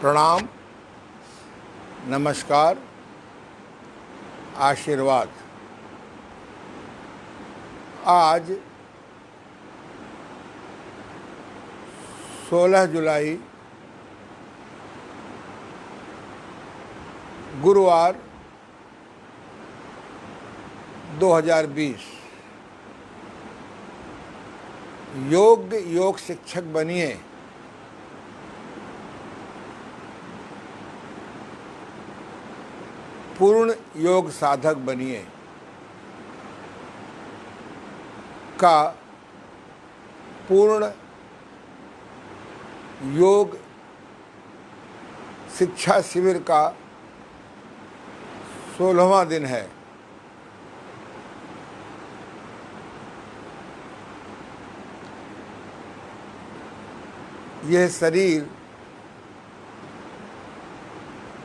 प्रणाम, नमस्कार, आशीर्वाद। आज 16 जुलाई गुरुवार 2020। योग्य योग शिक्षक बनिए, पूर्ण योग साधक बनिए का पूर्ण योग शिक्षा शिविर का 16वां दिन है। यह शरीर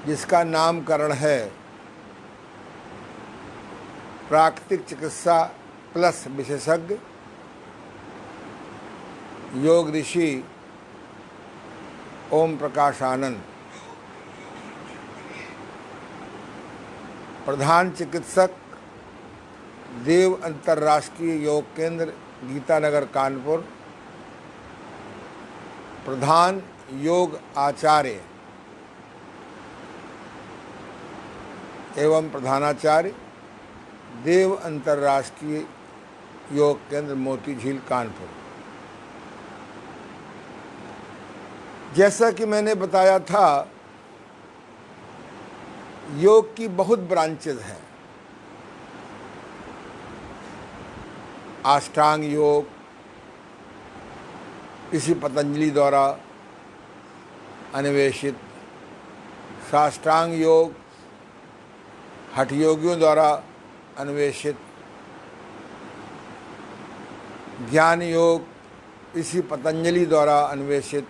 जिसका नामकरण है प्राकृतिक चिकित्सा प्लस विशेषज्ञ योग ऋषि ओम प्रकाश आनंद, प्रधान चिकित्सक देव अंतर्राष्ट्रीय योग केंद्र गीतानगर कानपुर, प्रधान योग आचार्य एवं प्रधानाचार्य देव अंतर्राष्ट्रीय योग केंद्र मोती झील कानपुर। जैसा कि मैंने बताया था, योग की बहुत ब्रांचेज हैं। अष्टांग योग इसी पतंजलि द्वारा अन्वेषित, साष्टांग योग हठ योगियों द्वारा अन्वेषित, ज्ञान योग इसी पतंजलि द्वारा अन्वेषित,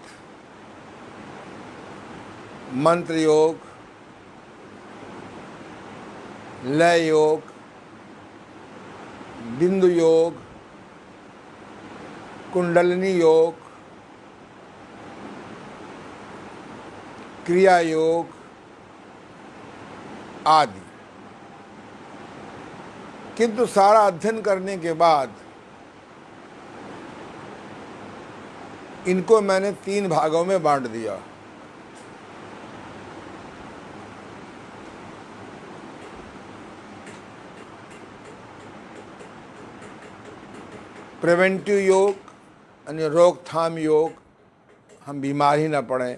मंत्र योग, लय योग, बिंदु योग, कुंडलिनी योग, क्रिया योग आदि। किंतु सारा अध्ययन करने के बाद इनको मैंने 3 भागों में बांट दिया। प्रिवेंटिव योग यानी रोकथाम योग, हम बीमार ही न पड़ें,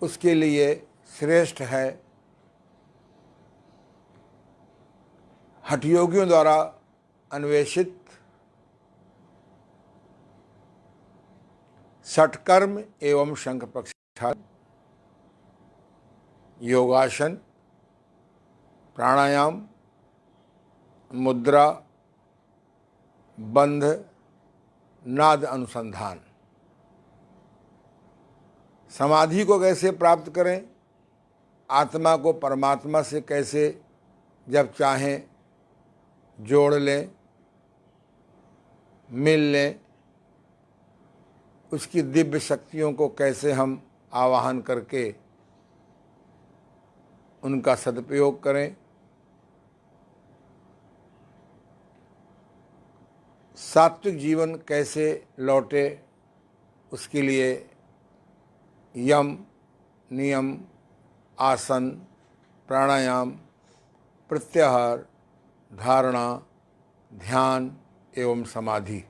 उसके लिए श्रेष्ठ है हठ योगियों द्वारा अन्वेषित षटकर्म एवं शंख प्रक्षालन, योगासन, प्राणायाम, मुद्रा, बंध, नाद अनुसंधान। समाधि को कैसे प्राप्त करें, आत्मा को परमात्मा से कैसे जब चाहें जोड़ लें, मिल लें, उसकी दिव्य शक्तियों को कैसे हम आवाहन करके उनका सदुपयोग करें, सात्विक जीवन कैसे लौटे, उसके लिए यम, नियम, आसन, प्राणायाम, प्रत्याहार, धारणा, ध्यान एवं समाधि।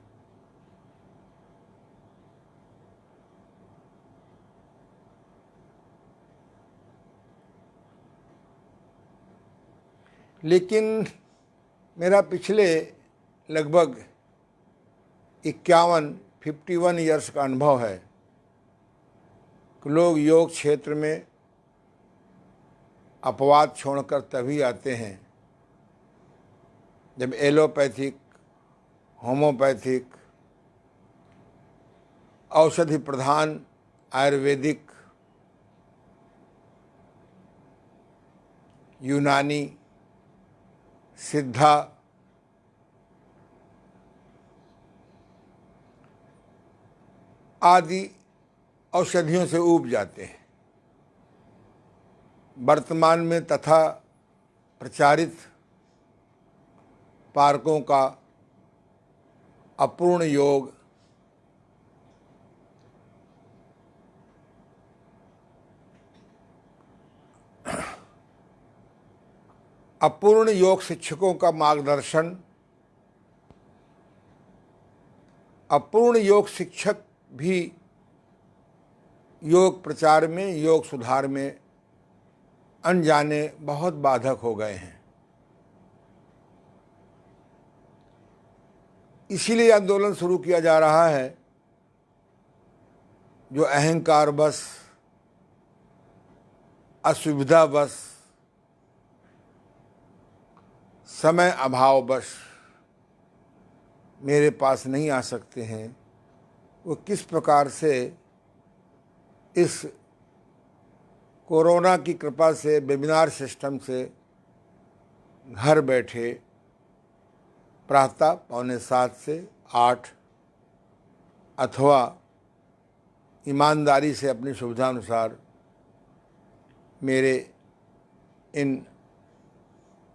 लेकिन मेरा पिछले लगभग 51 ईयर्स का अनुभव है कि लोग योग क्षेत्र में अपवाद छोड़कर तभी आते हैं जब एलोपैथिक, होम्योपैथिक, औषधि प्रधान आयुर्वेदिक, यूनानी, सिद्धा आदि औषधियों से ऊब जाते हैं। वर्तमान में तथा प्रचारित पार्कों का अपूर्ण योग अपूर्ण योग शिक्षकों का मार्गदर्शन, अपूर्ण योग शिक्षक भी योग प्रचार में, योग सुधार में अनजाने बहुत बाधक हो गए हैं। इसीलिए आंदोलन शुरू किया जा रहा है, जो अहंकार बस, असुविधा बस, समय अभाव बस मेरे पास नहीं आ सकते हैं, वो किस प्रकार से इस कोरोना की कृपा से, वेबिनार सिस्टम से घर बैठे प्रातः 6:45 से 8 अथवा ईमानदारी से अपनी सुविधा अनुसार मेरे इन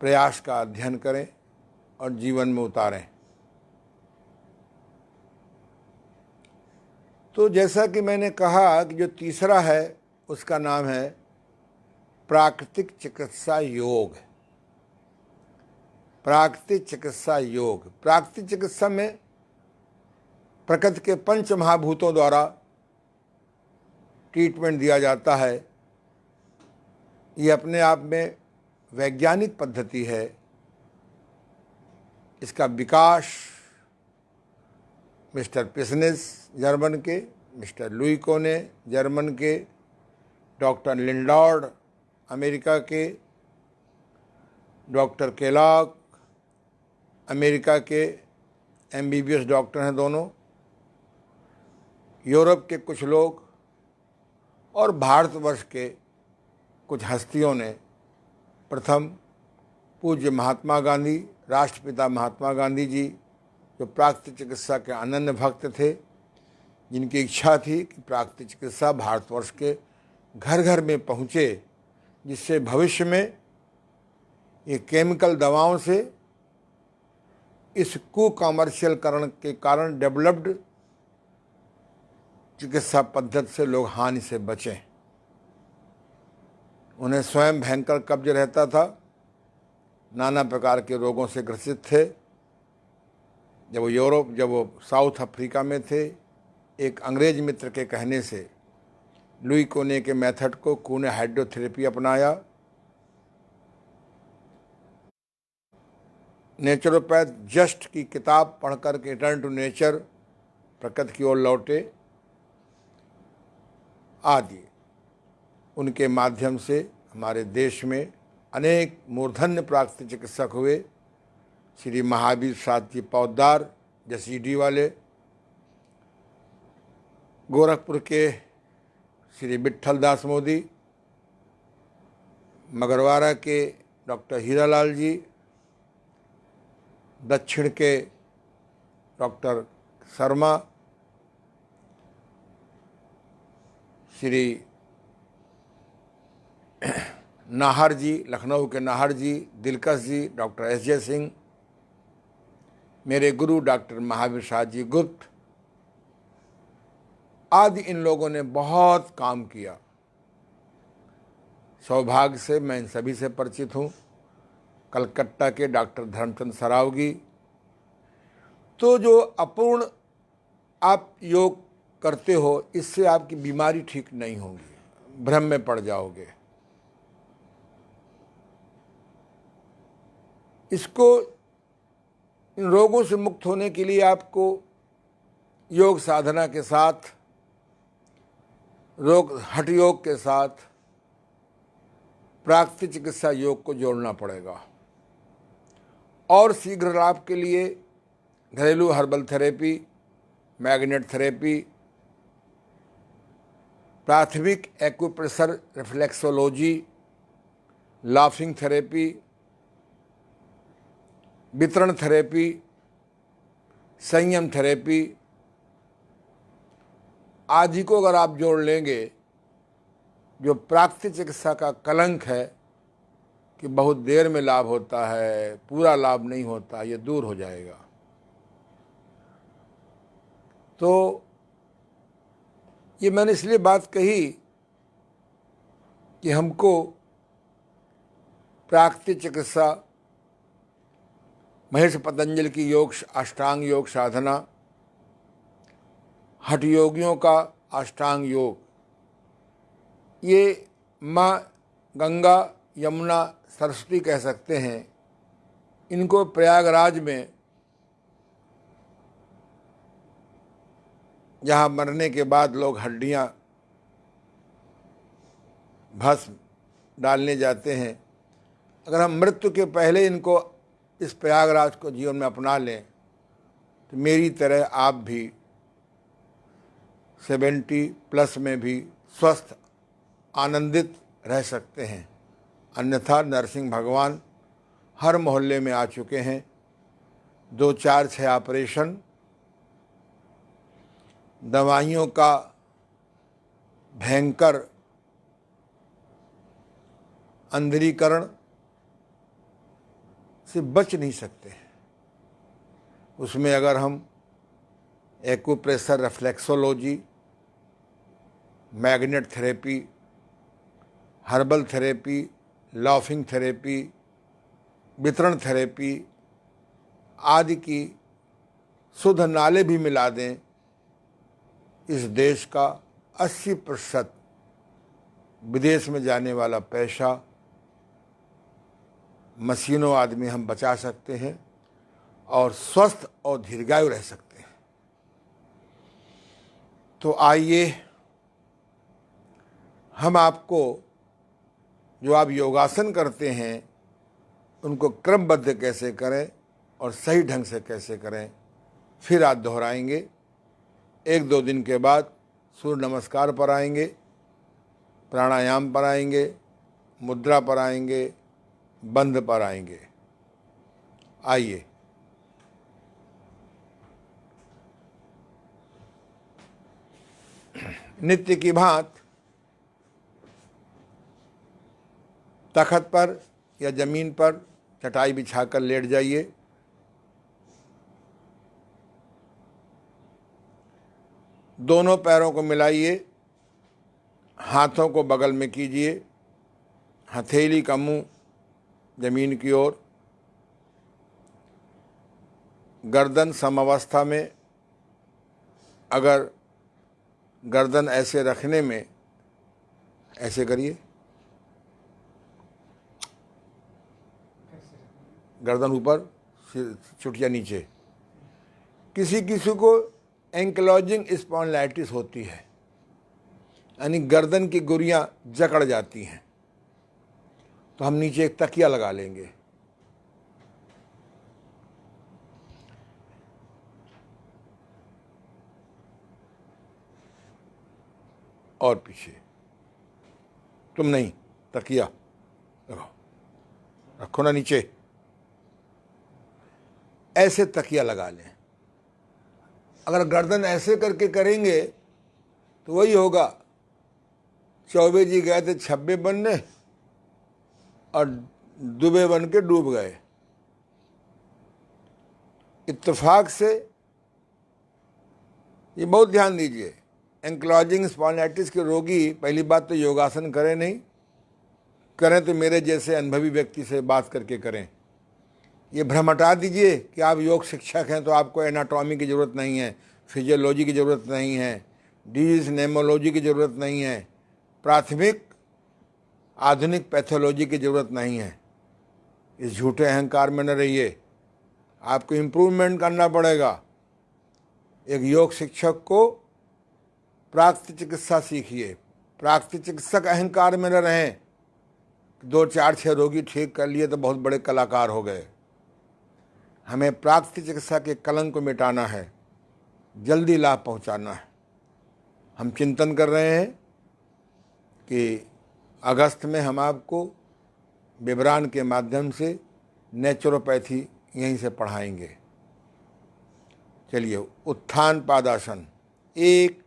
प्रयास का अध्ययन करें और जीवन में उतारें। तो जैसा कि मैंने कहा कि जो तीसरा है उसका नाम है प्राकृतिक चिकित्सा योग। प्राकृतिक चिकित्सा योग, प्राकृतिक चिकित्सा में प्रकृति के पंच महाभूतों द्वारा ट्रीटमेंट दिया जाता है। ये अपने आप में वैज्ञानिक पद्धति है। इसका विकास मिस्टर पिसनेस जर्मन के, मिस्टर लुई कोने जर्मन के, डॉक्टर लिंडॉर्ड अमेरिका के, डॉक्टर केलॉग अमेरिका के MBBS डॉक्टर हैं दोनों, यूरोप के कुछ लोग और भारतवर्ष के कुछ हस्तियों ने प्रथम पूज्य महात्मा गांधी, राष्ट्रपिता महात्मा गांधी जी, जो प्राकृतिक चिकित्सा के अनन्य भक्त थे, जिनकी इच्छा थी कि प्राकृतिक चिकित्सा भारतवर्ष के घर घर में पहुँचे, जिससे भविष्य में ये केमिकल दवाओं से, इस कुकमर्शियलकरण के कारण डेवलप्ड चिकित्सा पद्धति से लोग हानि से बचें। उन्हें स्वयं भयंकर कब्ज रहता था, नाना प्रकार के रोगों से ग्रसित थे। जब वो साउथ अफ्रीका में थे, एक अंग्रेज मित्र के कहने से लुई कोने के मेथड को कूने हाइड्रोथेरेपी अपनाया। नेचुरोपैथ जस्ट की किताब पढ़कर के रिटर्न टू नेचर, प्रकृति की ओर लौटे आदि। उनके माध्यम से हमारे देश में अनेक मूर्धन्य प्राकृतिक चिकित्सक हुए। श्री महावीर साथ जी पौदार जसीडी वाले, गोरखपुर के श्री विट्ठल दास मोदी, मगरवाड़ा के डॉक्टर हीरालाल जी, दक्षिण के डॉक्टर शर्मा, श्री नाहर जी, लखनऊ के नाहर जी, दिलकश जी, डॉक्टर SJ सिंह, मेरे गुरु डॉक्टर महावीर शाह जी गुप्त आदि, इन लोगों ने बहुत काम किया। सौभाग्य से मैं इन सभी से परिचित हूँ। कलकत्ता के डॉक्टर धर्मचंद सरावगी। तो जो अपूर्ण आप योग करते हो, इससे आपकी बीमारी ठीक नहीं होगी, भ्रम में पड़ जाओगे। इसको, इन रोगों से मुक्त होने के लिए आपको योग साधना के साथ, हठ योग के साथ प्राकृतिक चिकित्सा योग को जोड़ना पड़ेगा। और शीघ्र लाभ के लिए घरेलू हर्बल थेरेपी, मैग्नेट थेरेपी, प्राथमिक एक्यूप्रेशर रिफ्लेक्सोलॉजी, लाफिंग थेरेपी, वितरण थेरेपी, संयम थेरेपी आदि को अगर आप जोड़ लेंगे, जो प्राकृतिक चिकित्सा का कलंक है कि बहुत देर में लाभ होता है, पूरा लाभ नहीं होता, ये दूर हो जाएगा। तो ये मैंने इसलिए बात कही कि हमको प्राकृतिक चिकित्सा, महर्षि पतंजलि की योग अष्टांग योग साधना, हठ योगियों का अष्टांग योग, ये माँ गंगा यमुना सरस्वती कह सकते हैं। इनको प्रयागराज में, जहाँ मरने के बाद लोग हड्डियाँ भस्म डालने जाते हैं, अगर हम मृत्यु के पहले इनको, इस प्रयागराज को जीवन में अपना लें तो मेरी तरह आप भी 70+ में भी स्वस्थ आनंदित रह सकते हैं। अन्यथा नरसिंह भगवान हर मोहल्ले में आ चुके हैं। 2, 4, 6 ऑपरेशन, दवाइयों का भयंकर अंदरीकरण से बच नहीं सकते। उसमें अगर हम acupressure, reflexology, magnet therapy, herbal therapy, laughing therapy, वितरण थेरेपी आदि की शुद्ध नाले भी मिला दें, इस देश का 80% विदेश में जाने वाला पैसा मशीनों आदमी हम बचा सकते हैं और स्वस्थ और दीर्घायु रह सकते हैं। तो आइए हम आपको, जो आप योगासन करते हैं उनको क्रमबद्ध कैसे करें और सही ढंग से कैसे करें, फिर आज दोहराएंगे। 1-2 दिन के बाद सूर्य नमस्कार पर आएंगे, प्राणायाम पर आएंगे, मुद्रा पर आएंगे, बंध पर आएंगे। आइए। नित्य की भांति तख्त पर या जमीन पर चटाई बिछाकर लेट जाइए। दोनों पैरों को मिलाइए, हाथों को बगल में कीजिए, हथेली का मुंह जमीन की ओर, गर्दन समावस्था में। अगर गर्दन ऐसे रखने में, ऐसे करिए, गर्दन ऊपर, चुटिया नीचे। किसी किसी को एंक्लोजिंग स्पॉन्डिलाइटिस होती है, यानी गर्दन की गुरियां जकड़ जाती हैं, तो हम नीचे एक तकिया लगा लेंगे। और पीछे, तुम नहीं, तकिया रखो ना नीचे, ऐसे तकिया लगा लें। अगर गर्दन ऐसे करके करेंगे तो वही होगा, चौबे जी गए थे छब्बे बनने और दुबे बन के डूब गए। इत्तेफाक से ये बहुत ध्यान दीजिए, एंक्लोजिंग स्पॉन्डिलाइटिस के रोगी पहली बात तो योगासन करें नहीं, करें तो मेरे जैसे अनुभवी व्यक्ति से बात करके करें। ये भ्रम हटा दीजिए कि आप योग शिक्षक हैं तो आपको एनाटॉमी की ज़रूरत नहीं है, फिजियोलॉजी की ज़रूरत नहीं है, डिजीज नेमोलॉजी की ज़रूरत नहीं है, प्राथमिक आधुनिक पैथोलॉजी की ज़रूरत नहीं है। इस झूठे अहंकार में न रहिए, आपको इम्प्रूवमेंट करना पड़ेगा। एक योग शिक्षक को प्राकृतिक चिकित्सा सीखिए, प्राकृतिक चिकित्सक अहंकार में न रहें। 2, 4, 6 रोगी ठीक कर लिए तो बहुत बड़े कलाकार हो गए। हमें प्राकृतिक चिकित्सा के कलंक को मिटाना है, जल्दी लाभ पहुंचाना है। हम चिंतन कर रहे हैं कि अगस्त में हम आपको विवरण के माध्यम से नेचुरोपैथी यहीं से पढ़ाएंगे। चलिए, उत्थान पादासन। एक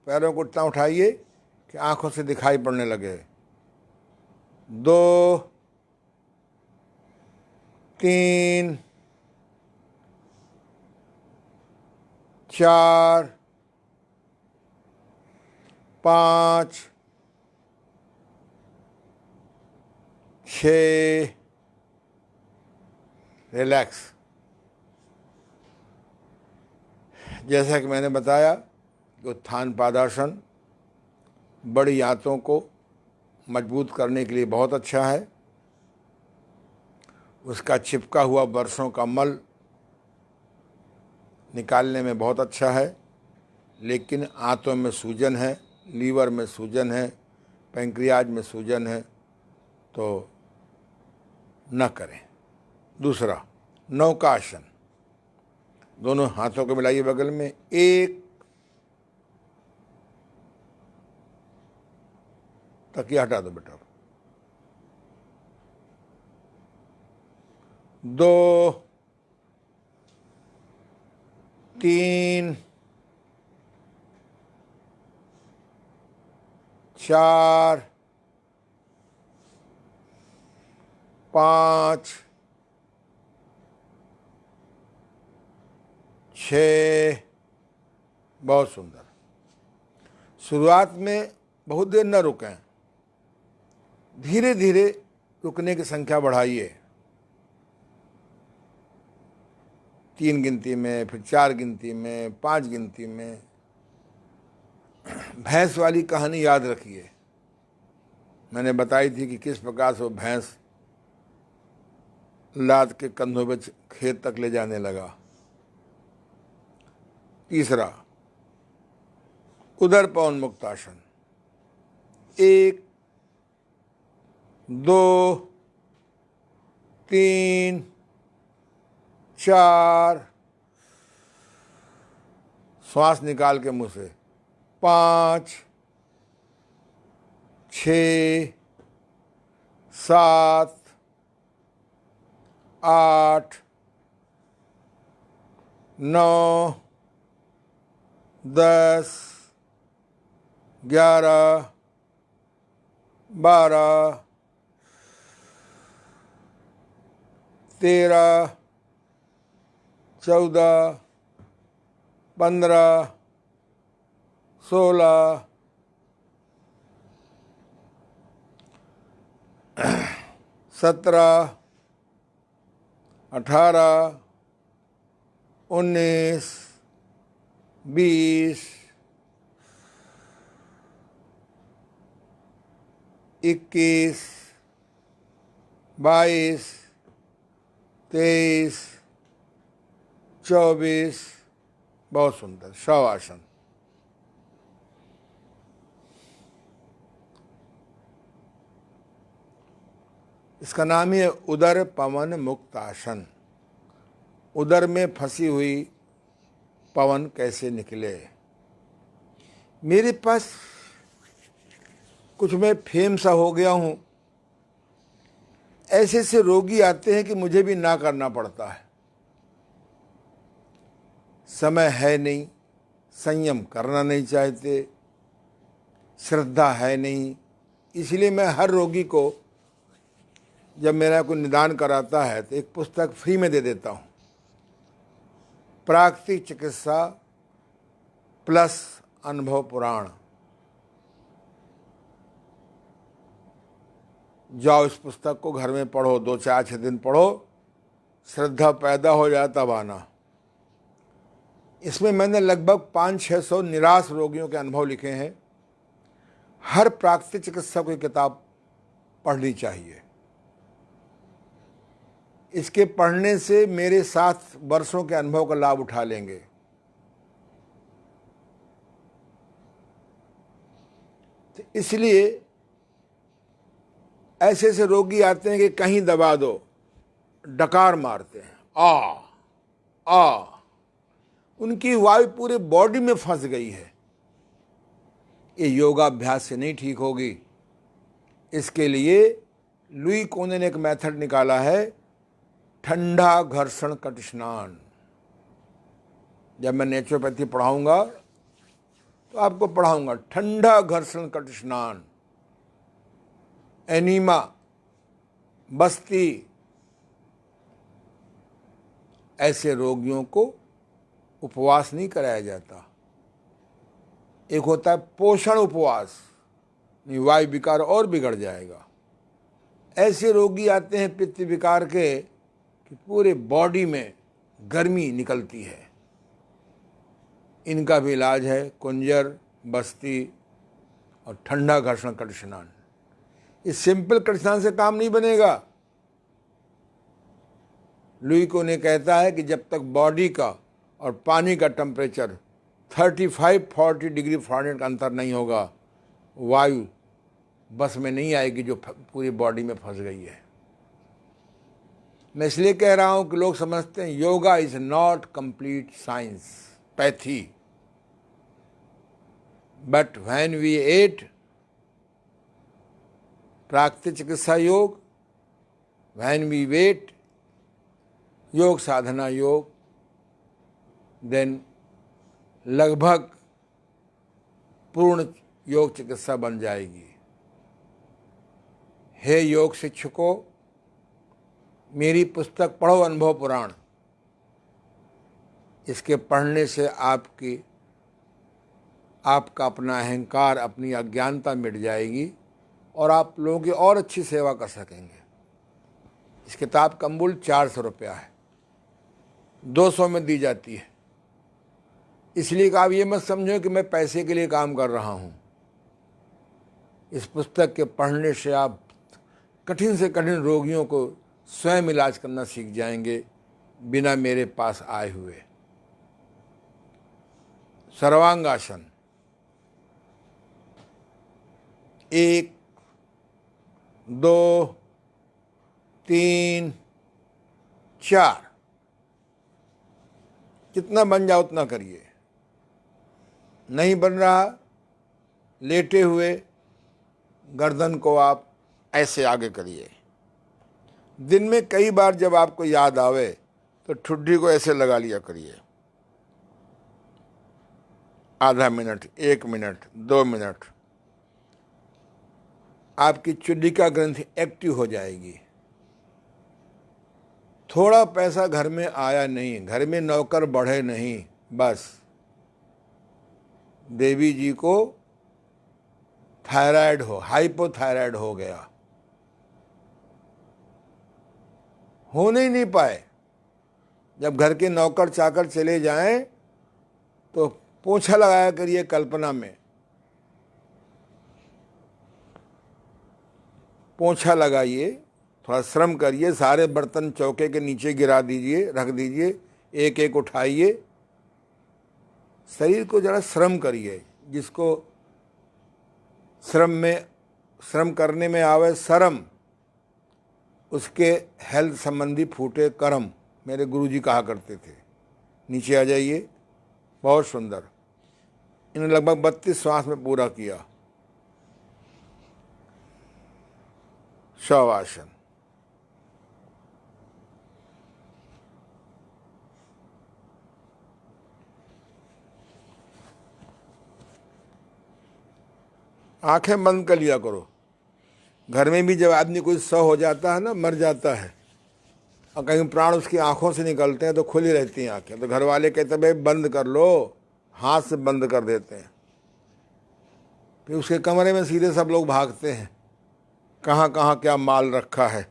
पैरों को उतना उठाइए कि आंखों से दिखाई पड़ने लगे। 2 3 4 5 6 रिलैक्स। जैसा कि मैंने बताया कि उत्थान पादासन बड़ी आंतों को मजबूत करने के लिए बहुत अच्छा है। उसका चिपका हुआ वर्षों का मल निकालने में बहुत अच्छा है। लेकिन आंतों में सूजन है, लीवर में सूजन है, पैंक्रियाज में सूजन है तो न करें। दूसरा, नौकासन। दोनों हाथों को मिलाइए बगल में। 1 तकिया हटा दो बेटा। 2 3 4 5 6। बहुत सुंदर। शुरुआत में बहुत देर न रुकें, धीरे धीरे रुकने की संख्या बढ़ाइए। 3 गिनती में, फिर 4 गिनती में, 5 गिनती में। भैंस वाली कहानी याद रखिए। मैंने बताई थी कि किस प्रकार से वो भैंस लाद के कंधों पे खेत तक ले जाने लगा। तीसरा, उदर पवन मुक्तासन। 1 2 3 4, श्वास निकाल के मुंह से। 5 6 7 8 9 10 11 12 13 14 15 16 17 18 19 20 21 22 23 24। बहुत सुंदर। शवासन। इसका नाम ही है उदर पवन मुक्तासन। उदर में फंसी हुई पवन कैसे निकले। मेरे पास कुछ मैं फेम सा हो गया हूँ, ऐसे ऐसे रोगी आते हैं कि मुझे भी ना करना पड़ता है। समय है नहीं, संयम करना नहीं चाहते, श्रद्धा है नहीं। इसलिए मैं हर रोगी को जब मेरा कोई निदान कराता है तो एक पुस्तक फ्री में दे देता हूँ, प्राकृतिक चिकित्सा प्लस अनुभव पुराण। जाओ इस पुस्तक को घर में पढ़ो, 2 4 6 दिन पढ़ो, श्रद्धा पैदा हो जाए तब आना। इसमें मैंने लगभग 500-600 निराश रोगियों के अनुभव लिखे हैं। हर प्राकृतिक चिकित्सा को किताब पढ़नी चाहिए। इसके पढ़ने से मेरे 7 वर्षों के अनुभव का लाभ उठा लेंगे। तो इसलिए ऐसे ऐसे रोगी आते हैं कि कहीं दबा दो, डकार मारते हैं, आ उनकी वायु पूरे बॉडी में फंस गई है। ये योगाभ्यास से नहीं ठीक होगी। इसके लिए लुई कोने ने एक मेथड निकाला है, ठंडा घर्षण कट स्नान। जब मैं नेचुरोपैथी पढ़ाऊंगा तो आपको पढ़ाऊंगा। ठंडा घर्षण कट स्नान, एनीमा, बस्ती, ऐसे रोगियों को उपवास नहीं कराया जाता। एक होता है पोषण उपवास, नहीं वायु विकार और बिगड़ जाएगा। ऐसे रोगी आते हैं पित्त विकार के कि पूरे बॉडी में गर्मी निकलती है। इनका भी इलाज है कुंजर, बस्ती और ठंडा घर्षण कट स्नान। इस सिंपल कट स्नान से काम नहीं बनेगा। लुई को ने कहता है कि जब तक बॉडी का और पानी का टेम्परेचर 35-40 डिग्री फ़ारेनहाइट का अंतर नहीं होगा, वायु बस में नहीं आएगी जो पूरी बॉडी में फंस गई है। मैं इसलिए कह रहा हूं कि लोग समझते हैं yoga is not complete science, pathy, but when we at प्राकृतिक चिकित्सा योग, व्हेन वी वेट योग साधना योग, देन लगभग पूर्ण योग चिकित्सा बन जाएगी। हे योग शिक्षकों, मेरी पुस्तक पढ़ो अनुभव पुराण। इसके पढ़ने से आपका अपना अहंकार, अपनी अज्ञानता मिट जाएगी और आप लोगों की और अच्छी सेवा कर सकेंगे। इस किताब का मूल्य 400 रुपया है, 200 में दी जाती है। इसलिए कि आप ये मत समझो कि मैं पैसे के लिए काम कर रहा हूँ। इस पुस्तक के पढ़ने से आप कठिन से कठिन रोगियों को स्वयं इलाज करना सीख जाएंगे बिना मेरे पास आए हुए। सर्वांगासन, 1, 2, 3, 4, जितना बन जाए उतना करिए। नहीं बन रहा, लेटे हुए गर्दन को आप ऐसे आगे करिए। दिन में कई बार जब आपको याद आवे तो ठुड्डी को ऐसे लगा लिया करिए। आधा मिनट, 1 मिनट, 2 मिनट, आपकी चुल्लिका ग्रंथि एक्टिव हो जाएगी। थोड़ा पैसा घर में आया नहीं, घर में नौकर बढ़े नहीं, बस देवी जी को थायराइड हाइपोथायराइड हो गया, होने ही नहीं पाए। जब घर के नौकर चाकर चले जाएं तो पोछा लगाया करिए कल्पना में, पोछा लगाइए, थोड़ा श्रम करिए, सारे बर्तन चौके के नीचे गिरा दीजिए, रख दीजिए, एक एक उठाइए। शरीर को जरा श्रम करिए। जिसको श्रम करने में आवे शर्म, उसके हेल्थ संबंधी फूटे कर्म, मेरे गुरुजी कहा करते थे। नीचे आ जाइए, बहुत सुंदर। इन्होंने लगभग 32 श्वास में पूरा किया। शवासन, आंखें बंद कर लिया करो। घर में भी जब आदमी कोई सौ हो जाता है ना, मर जाता है, और कहीं प्राण उसकी आंखों से निकलते हैं तो खुली रहती हैं आंखें, तो घर वाले कहते भाई बंद कर लो, हाथ से बंद कर देते हैं। फिर उसके कमरे में सीधे सब लोग भागते हैं, कहाँ कहाँ क्या माल रखा है,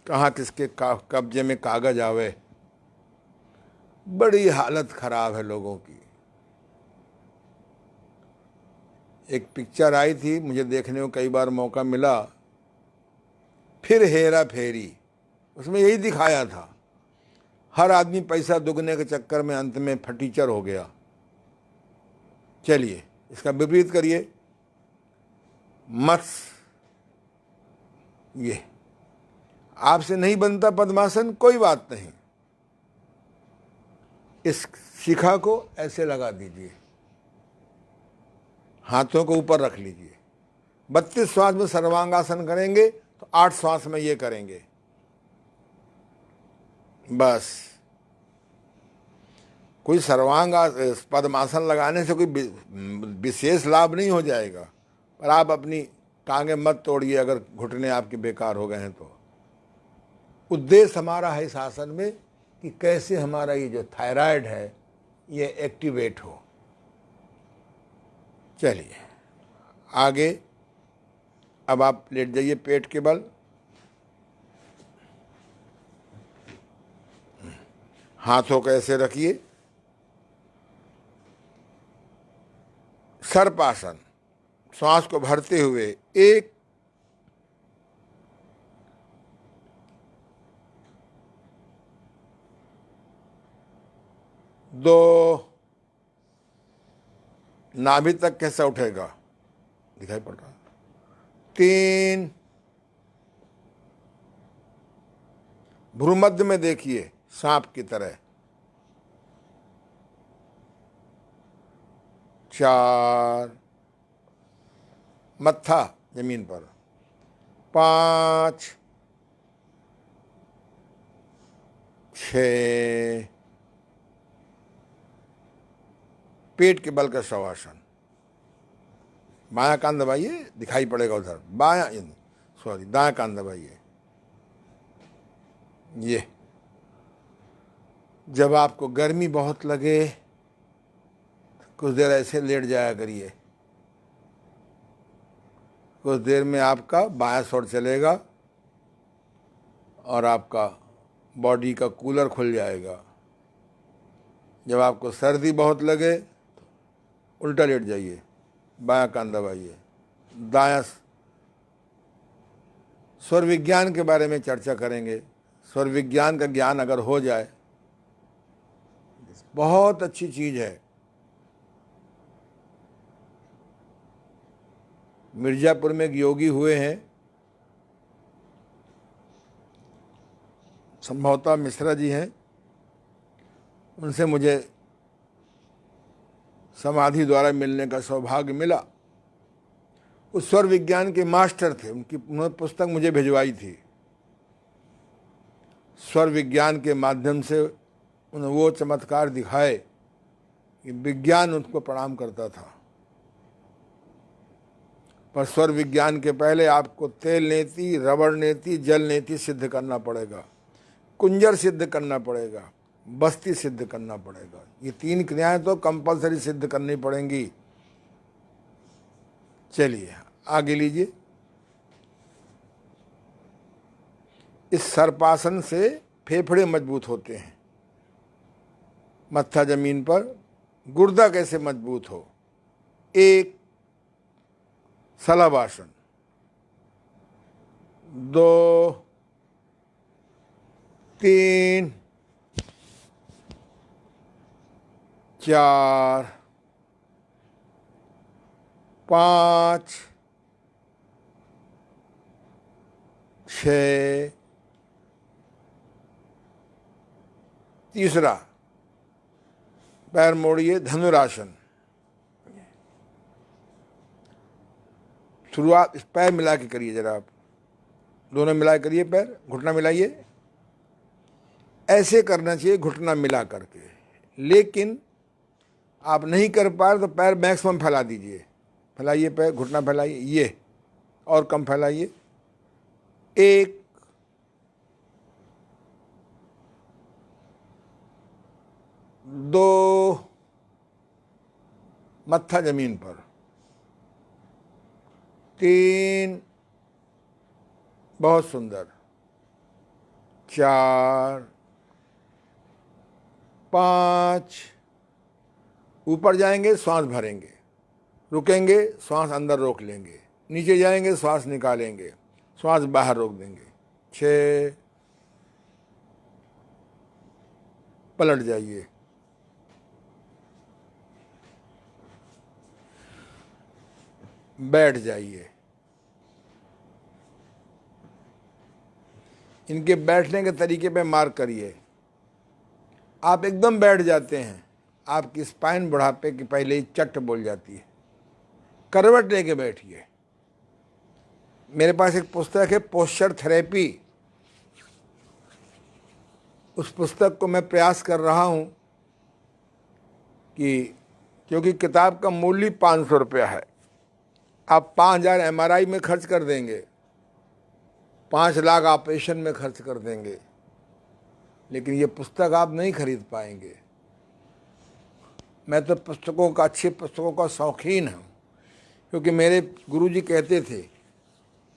कहाँ किसके कब्जे में कागज आवे। बड़ी हालत खराब है लोगों की। एक पिक्चर आई थी, मुझे देखने को कई बार मौका मिला, फिर हेरा फेरी। उसमें यही दिखाया था, हर आदमी पैसा दुगने के चक्कर में अंत में फटीचर हो गया। चलिए इसका विपरीत करिए। मत्स्य, ये आपसे नहीं बनता पद्मासन, कोई बात नहीं, इस शिखा को ऐसे लगा दीजिए, हाथों को ऊपर रख लीजिए। 32 श्वास में सर्वांगासन करेंगे तो 8 श्वास में ये करेंगे, बस। कोई सर्वांग पद्मासन लगाने से कोई विशेष लाभ नहीं हो जाएगा, पर आप अपनी टांगे मत तोड़िए अगर घुटने आपके बेकार हो गए हैं तो। उद्देश्य हमारा है इस आसन में कि कैसे हमारा ये जो थायराइड है ये एक्टिवेट हो। चलिए आगे, अब आप लेट जाइए पेट के बल, हाथों को ऐसे रखिए, सर्पासन, श्वास को भरते हुए 1 2, नाभि तक कैसा उठेगा दिखाई पड़ रहा, 3, भ्रूमध्य में देखिए सांप की तरह, 4, मत्था जमीन पर, 5, 6, पेट के बल का शवासन, बायां कान दबाइए, दिखाई पड़ेगा उधर, दायां कान दबाइए। ये जब आपको गर्मी बहुत लगे कुछ देर ऐसे लेट जाया करिए, कुछ देर में आपका बायां शोर चलेगा और आपका बॉडी का कूलर खुल जाएगा। जब आपको सर्दी बहुत लगे उल्टा लेट जाइए, बायां कान दबाइए, दायां। स्वर विज्ञान के बारे में चर्चा करेंगे। स्वर विज्ञान का ज्ञान अगर हो जाए बहुत अच्छी चीज है। मिर्जापुर में एक योगी हुए हैं, संभवतः मिश्रा जी हैं, उनसे मुझे समाधि द्वारा मिलने का सौभाग्य मिला। उस स्वर विज्ञान के मास्टर थे, उन्होंने पुस्तक मुझे भिजवाई थी। स्वर विज्ञान के माध्यम से उन्हें वो चमत्कार दिखाए कि विज्ञान उनको प्रणाम करता था। पर स्वर विज्ञान के पहले आपको तेल नेति, रबड़ नेति, जल नेति सिद्ध करना पड़ेगा, कुंजर सिद्ध करना पड़ेगा, बस्ती सिद्ध करना पड़ेगा। ये 3 क्रियाएं तो कंपलसरी सिद्ध करनी पड़ेंगी। चलिए आगे लीजिए। इस सर्पासन से फेफड़े मजबूत होते हैं। मत्था जमीन पर, गुर्दा कैसे मजबूत हो, 1 सलाबासन, 2, 3, 4, 5, 6, तीसरा पैर मोड़िए, धनुरासन। शुरुआत इस पैर मिला के करिए, जरा आप दोनों मिला के करिए, पैर घुटना मिलाइए। ऐसे करना चाहिए घुटना मिला करके, लेकिन आप नहीं कर पा रहे तो पैर मैक्सिमम फैला दीजिए। फैलाइए पैर, घुटना फैलाइए, ये और कम फैलाइए। 1, 2, मत्था जमीन पर, 3, बहुत सुंदर, 4, 5, ऊपर जाएंगे श्वास भरेंगे, रुकेंगे श्वास अंदर रोक लेंगे, नीचे जाएंगे श्वास निकालेंगे, श्वास बाहर रोक देंगे, 6, पलट जाइए, बैठ जाइए। इनके बैठने के तरीके पे मार्क करिए। आप एकदम बैठ जाते हैं, आपकी स्पाइन बुढ़ापे की पहले ही चट बोल जाती है। करवट लेके बैठिए। मेरे पास एक पुस्तक है पोस्चर थेरेपी, उस पुस्तक को मैं प्रयास कर रहा हूं कि क्योंकि किताब का मूल्य 500 रुपया है, आप 5,000 MRI में खर्च कर देंगे, 5 लाख ऑपरेशन में खर्च कर देंगे, लेकिन ये पुस्तक आप नहीं खरीद पाएंगे। मैं तो पुस्तकों का, अच्छी पुस्तकों का शौकीन हूँ, क्योंकि मेरे गुरुजी कहते थे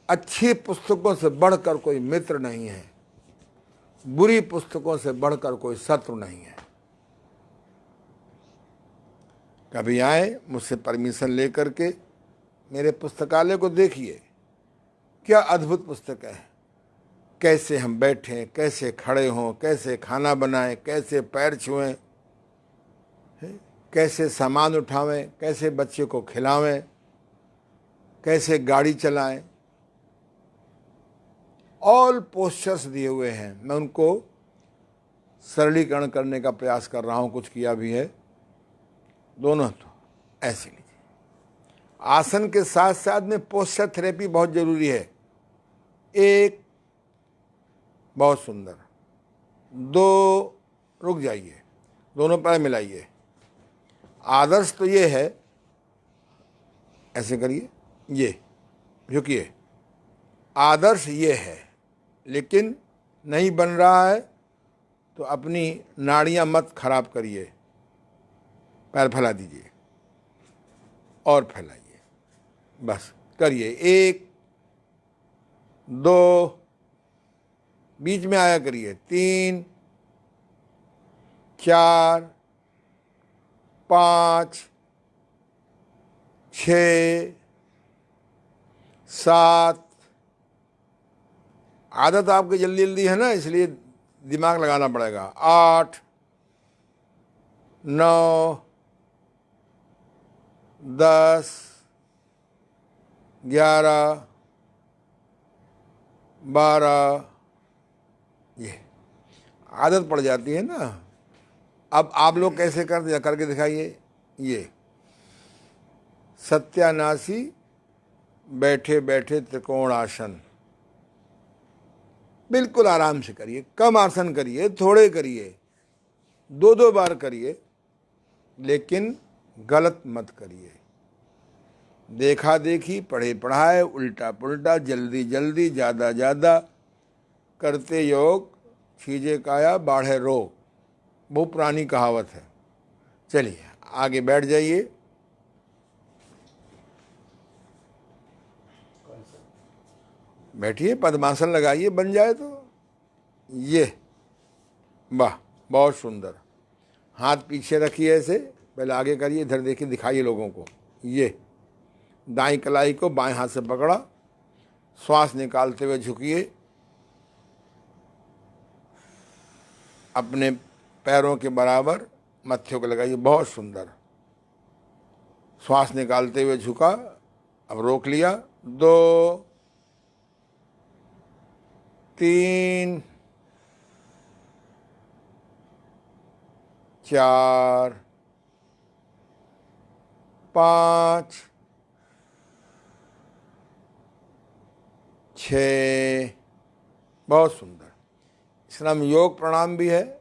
अच्छी पुस्तकों से बढ़कर कोई मित्र नहीं है, बुरी पुस्तकों से बढ़कर कोई शत्रु नहीं है। कभी आए मुझसे परमिशन लेकर के मेरे पुस्तकालय को देखिए, क्या अद्भुत पुस्तक है। कैसे हम बैठें, कैसे खड़े हों, कैसे खाना बनाएं, कैसे पैर छुएं, कैसे सामान उठावें, कैसे बच्चे को खिलावें, कैसे गाड़ी चलाएं, ऑल पोस्चर्स दिए हुए हैं। मैं उनको सरलीकरण करने का प्रयास कर रहा हूं, कुछ किया भी है। दोनों तो ऐसे लीजिए। आसन के साथ साथ में पोस्चर थेरेपी बहुत जरूरी है। एक, बहुत सुंदर। 2, रुक जाइए, दोनों पैर मिलाइए। आदर्श तो ये है, ऐसे करिए, ये झुकिए। आदर्श ये है, लेकिन नहीं बन रहा है तो अपनी नाड़ियां मत खराब करिए। पैर फैला दीजिए और फैलाइए, बस करिए। 1, 2, बीच में आया करिए। 3, 4, 5, 6, 7। आदत आपकी जल्दी जल्दी है ना, इसलिए दिमाग लगाना पड़ेगा। 8, 9, 10, 11, 12। ये आदत पड़ जाती है ना। अब आप लोग कैसे करके दिखाइए। ये सत्यानाशी बैठे बैठे त्रिकोण आसन, बिल्कुल आराम से करिए। कम आसन करिए, थोड़े करिए, 2-2 बार करिए, लेकिन गलत मत करिए। देखा देखी, पढ़े पढ़ाए, उल्टा पुल्टा, जल्दी जल्दी, ज़्यादा ज़्यादा करते योग छीजे काया बाढ़े रोग, बहुत पुरानी कहावत है। चलिए आगे बैठ जाइए। बैठिए, पद्मासन लगाइए, बन जाए तो। ये वाह, बहुत सुंदर। हाथ पीछे रखिए, ऐसे पहले आगे करिए, इधर देखिए, दिखाइए लोगों को। ये दाईं कलाई को बाएं हाथ से पकड़ा, श्वास निकालते हुए झुकिए, अपने पैरों के बराबर मत्थों को लगाइए। बहुत सुंदर। श्वास निकालते हुए झुका, अब रोक लिया। 2, 3, 4, 5, 6। बहुत सुंदर। इसका नाम योग प्राणायाम भी है।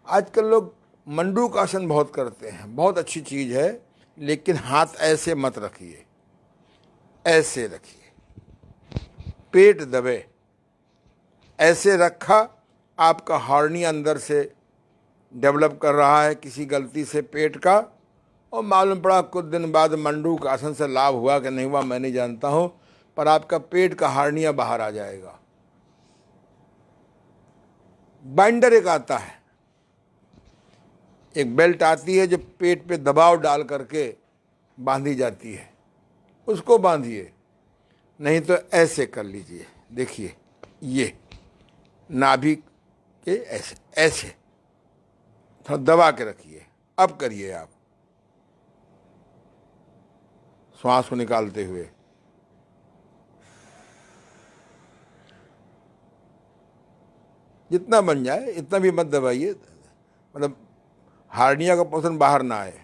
आजकल लोग मंडूक आसन बहुत करते हैं, बहुत अच्छी चीज़ है, लेकिन हाथ ऐसे मत रखिए, ऐसे रखिए, पेट दबे। ऐसे रखा, आपका हार्निया अंदर से डेवलप कर रहा है किसी गलती से पेट का, और मालूम पड़ा कुछ दिन बाद मंडूक आसन से लाभ हुआ कि नहीं हुआ मैं नहीं जानता हूँ, पर आपका पेट का हार्निया बाहर आ जाएगा। बाइंडर एक आता है, एक बेल्ट आती है जो पेट पे दबाव डाल करके बांधी जाती है, उसको बांधिए, नहीं तो ऐसे कर लीजिए। देखिए, ये नाभि के ऐसे ऐसे थोड़ा दबा के रखिए। अब करिए आप, श्वास को निकालते हुए। जितना बन जाए इतना भी मत दबाइए, मतलब हार्निया का पोषण बाहर ना आए।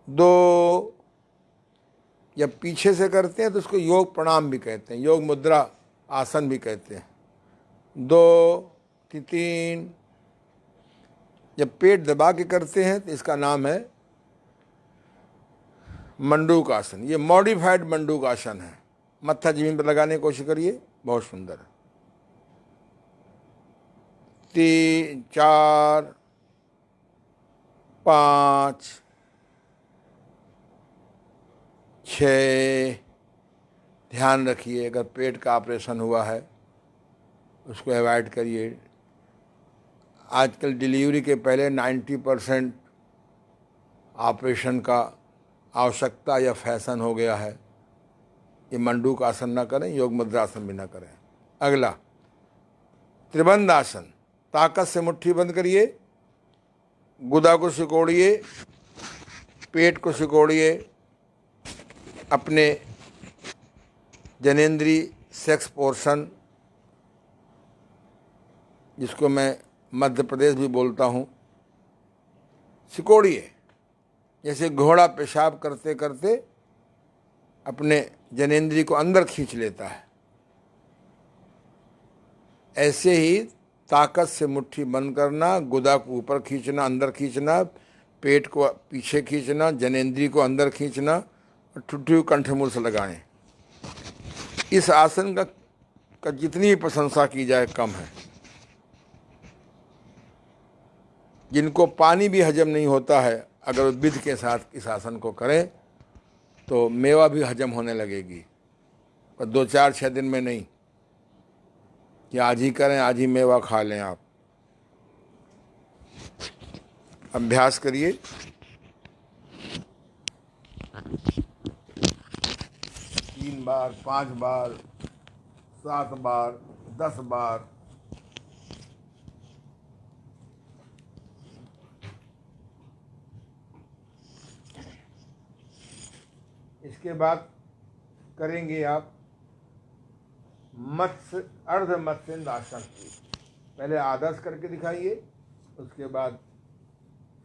2, जब पीछे से करते हैं तो उसको योग प्रणाम भी कहते हैं, योग मुद्रा आसन भी कहते हैं। 2, 3, जब पेट दबा के करते हैं तो इसका नाम है मंडूक आसन। ये मॉडिफाइड मंडूक आसन है। मत्था जमीन पर लगाने की कोशिश करिए, बहुत सुंदर है। 3 4 5 6। ध्यान रखिए, अगर पेट का ऑपरेशन हुआ है उसको अवॉइड करिए। आजकल डिलीवरी के पहले 90% ऑपरेशन का आवश्यकता या फैशन हो गया है। ये मंडूक आसन ना करें, योग मुद्रासन भी ना करें। अगला त्रिबंध आसन। ताकत से मुट्ठी बंद करिए, गुदा को सिकोड़िए, पेट को सिकोड़िए, अपने जनेंद्री सेक्स पोर्शन, जिसको मैं मध्य प्रदेश भी बोलता हूँ, सिकोड़िए। जैसे घोड़ा पेशाब करते करते अपने जनेंद्री को अंदर खींच लेता है, ऐसे ही ताकत से मुट्ठी बंद करना, गुदा को ऊपर खींचना, अंदर खींचना, पेट को पीछे खींचना, जनेंद्री को अंदर खींचना और ठुड्डी कंठमूल से लगाएं। इस आसन का जितनी भी प्रशंसा की जाए कम है। जिनको पानी भी हजम नहीं होता है, अगर विधि के साथ इस आसन को करें तो मेवा भी हजम होने लगेगी, पर 2 4 6 दिन में नहीं कि आज ही करें आज ही मेवा खा लें। आप अभ्यास करिए। 3 बार, 5 बार, 7 बार, 10 बार। इसके बाद करेंगे आप मत्स्य अर्ध मत्स्य आसन। पहले आदर्श करके दिखाइए, उसके बाद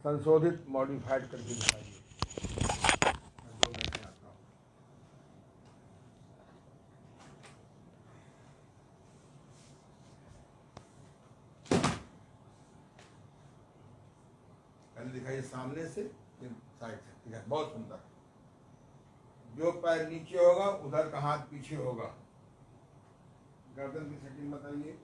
संशोधित मॉडिफाइड करके दिखाइए। पहले दिखाइए सामने से, फिर साइड से। ठीक है, बहुत सुंदर। जो पैर नीचे होगा उधर का हाथ पीछे होगा। गर्दन की सेटिंग बताइए।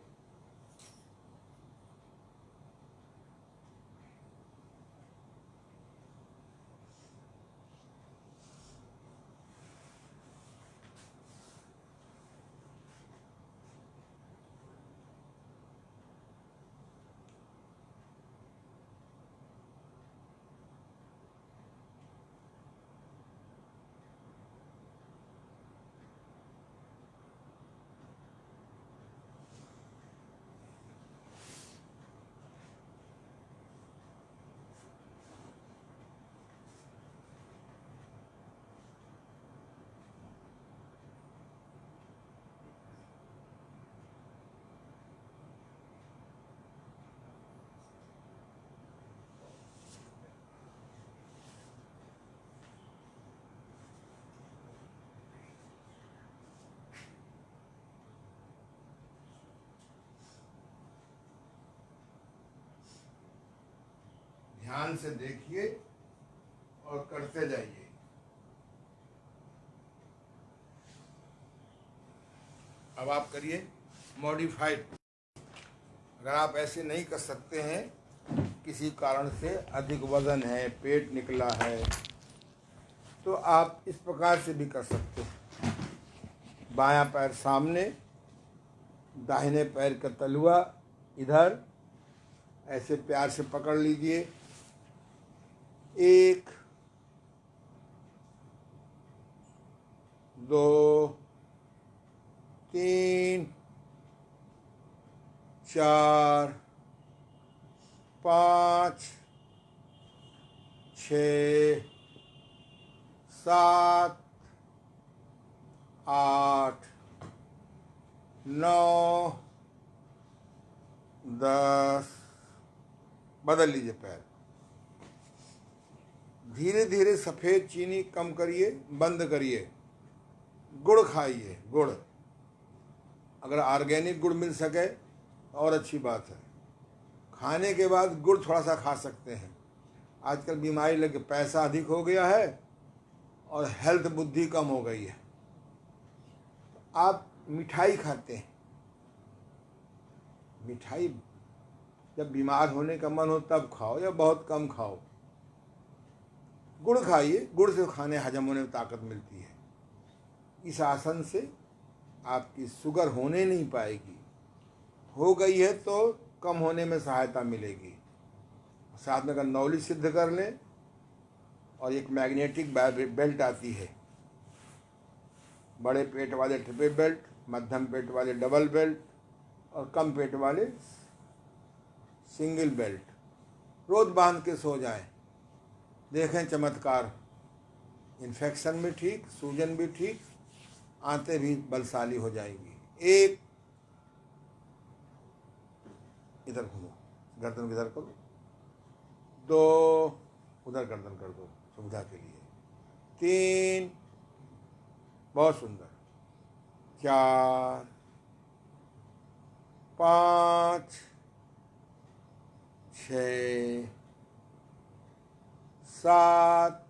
ध्यान से देखिए और करते जाइए। अब आप करिए मॉडिफाइड। अगर आप ऐसे नहीं कर सकते हैं, किसी कारण से अधिक वजन है, पेट निकला है, तो आप इस प्रकार से भी कर सकते हैं। बायां पैर सामने, दाहिने पैर का तलुआ इधर, ऐसे प्यार से पकड़ लीजिए। 1 2 3 4 5 6 7 8 9 10। बदल लीजिए पैर। धीरे धीरे सफ़ेद चीनी कम करिए, बंद करिए। गुड़ खाइए, गुड़। अगर ऑर्गेनिक गुड़ मिल सके और अच्छी बात है, खाने के बाद गुड़ थोड़ा सा खा सकते हैं। आजकल बीमारी लगे, पैसा अधिक हो गया है और हेल्थ बुद्धि कम हो गई है। आप मिठाई खाते हैं, मिठाई जब बीमार होने का मन हो तब खाओ या बहुत कम खाओ। गुड़ खाइए, गुड़ से खाने हजम होने में ताकत मिलती है। इस आसन से आपकी शुगर होने नहीं पाएगी, हो गई है तो कम होने में सहायता मिलेगी। साथ में अगर नौली सिद्ध कर लें, और एक मैग्नेटिक बेल्ट आती है, बड़े पेट वाले ट्रिपल बेल्ट, मध्यम पेट वाले डबल बेल्ट और कम पेट वाले सिंगल बेल्ट, रोज बांध के सो जाएं, देखें चमत्कार। इन्फेक्शन भी ठीक, सूजन भी ठीक, आंतें भी बलशाली हो जाएंगी। एक, इधर घूमो, गर्दन इधर करो। दो, उधर गर्दन कर दो सुविधा के लिए। तीन, बहुत सुंदर। चार, पाँच, 6, 7,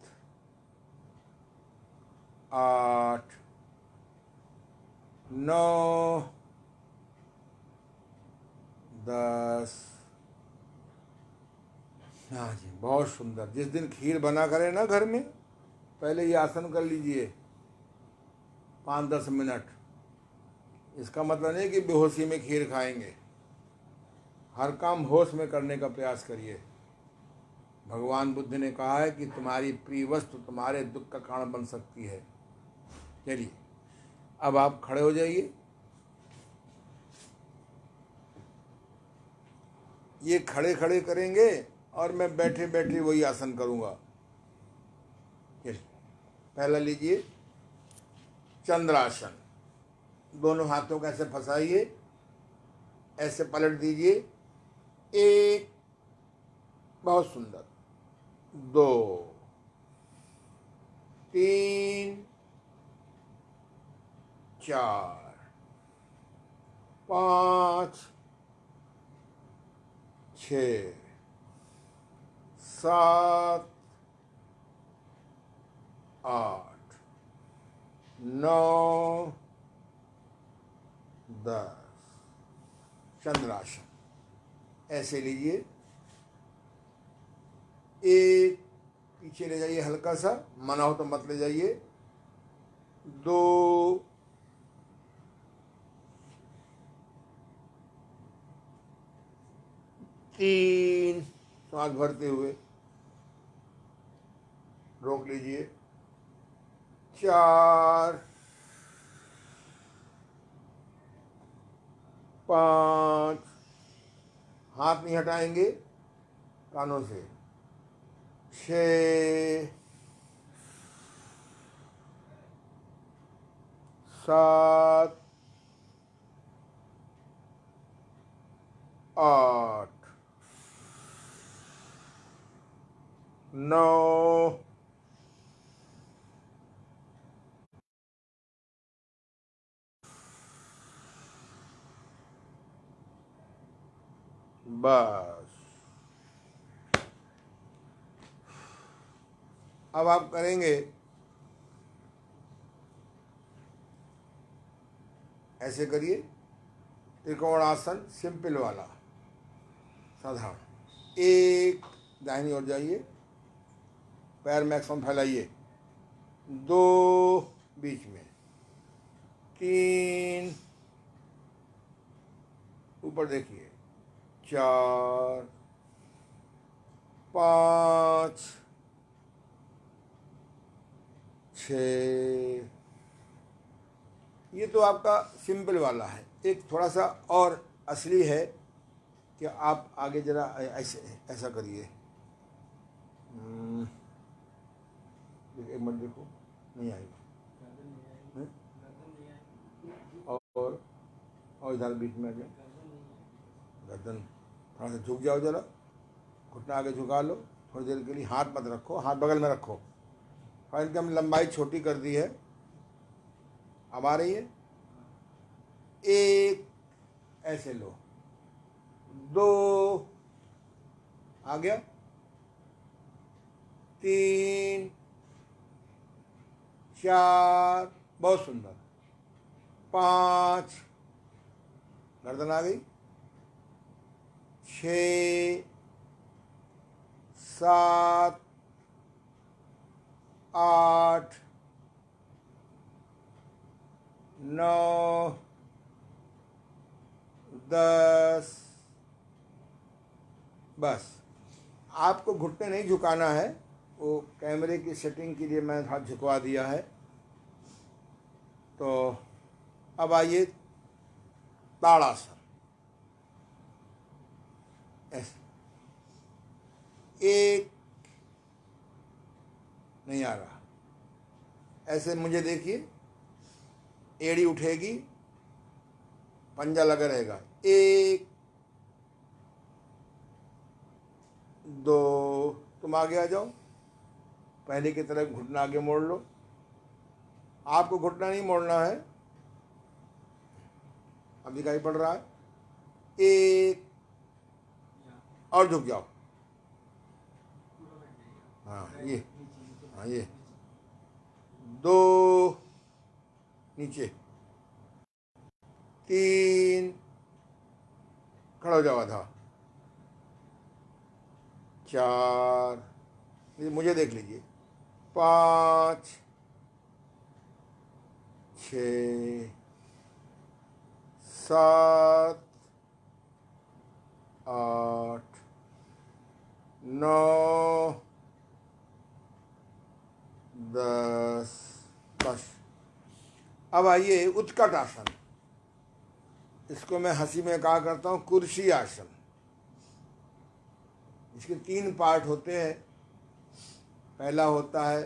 8, 9, 10। हाँ जी, बहुत सुंदर। जिस दिन खीर बना करें ना घर में, पहले ये आसन कर लीजिए 5-10 मिनट। इसका मतलब नहीं कि बेहोशी में खीर खाएंगे। हर काम होश में करने का प्रयास करिए। भगवान बुद्ध ने कहा है कि तुम्हारी प्रिय वस्तु तुम्हारे दुख का कारण बन सकती है। चलिए, अब आप खड़े हो जाइए। ये खड़े खड़े करेंगे और मैं बैठे बैठे वही आसन करूंगा। चलिए, पहला लीजिए चंद्रासन। दोनों हाथों को ऐसे फंसाइए, ऐसे पलट दीजिए। एक, बहुत सुंदर। 2, 3, 4, 5, 6, 7, 8, 9, 10। चंद्रासन ऐसे लीजिए। एक, पीछे ले जाइए हल्का सा, मना हो तो मत ले जाइए। 2, 3, सांस भरते हुए रोक लीजिए। 4, 5, हाथ नहीं हटाएंगे कानों से। 6, 7, 8, 9, बस। अब आप करेंगे ऐसे, करिए त्रिकोणासन, सिंपल वाला, साधारण। एक, दाहिनी ओर जाइए, पैर मैक्सिमम फैलाइए। 2, बीच में। 3, ऊपर देखिए। 4, 5, 6। ये तो आपका सिंपल वाला है। एक थोड़ा सा और असली है कि आप आगे जरा ऐसे ऐसा करिए। एक मिनट देखो, नहीं आएगा। और इधर बीच में आ जाए, गर्दन थोड़ा सा झुक जाओ, जरा घुटना आगे झुका लो थोड़ी देर के लिए। हाथ मत रखो, हाथ बगल में रखो। और इनकी हम लंबाई छोटी कर दी है। अब आ रही है। एक, ऐसे लो। 2, आ गया। 3 4, बहुत सुंदर। 5, गर्दन आ गई। 6 7 8 9 10। बस आपको घुटने नहीं झुकाना है, वो कैमरे की सेटिंग के लिए मैंने हाथ झुकवा दिया है। तो अब आइए ताड़ासन। ऐसे एक नहीं आ रहा, ऐसे मुझे देखिए, एड़ी उठेगी, पंजा लगा रहेगा। 1 2, तुम आगे आ जाओ, पहले की तरह घुटना आगे मोड़ लो। आपको घुटना नहीं मोड़ना है, अब दिखाई पड़ रहा है। 1 और झुक जाओ। हाँ ये, हाँ ये 2 नीचे। 3 खड़ा हो जाओ आधा। 4, मुझे देख लीजिए। 5 6 7 8 9 10। बस अब आइए उत्कट आसन। इसको मैं हंसी में कहा करता हूँ कुर्सी आसन। इसके 3 पार्ट होते हैं। पहला होता है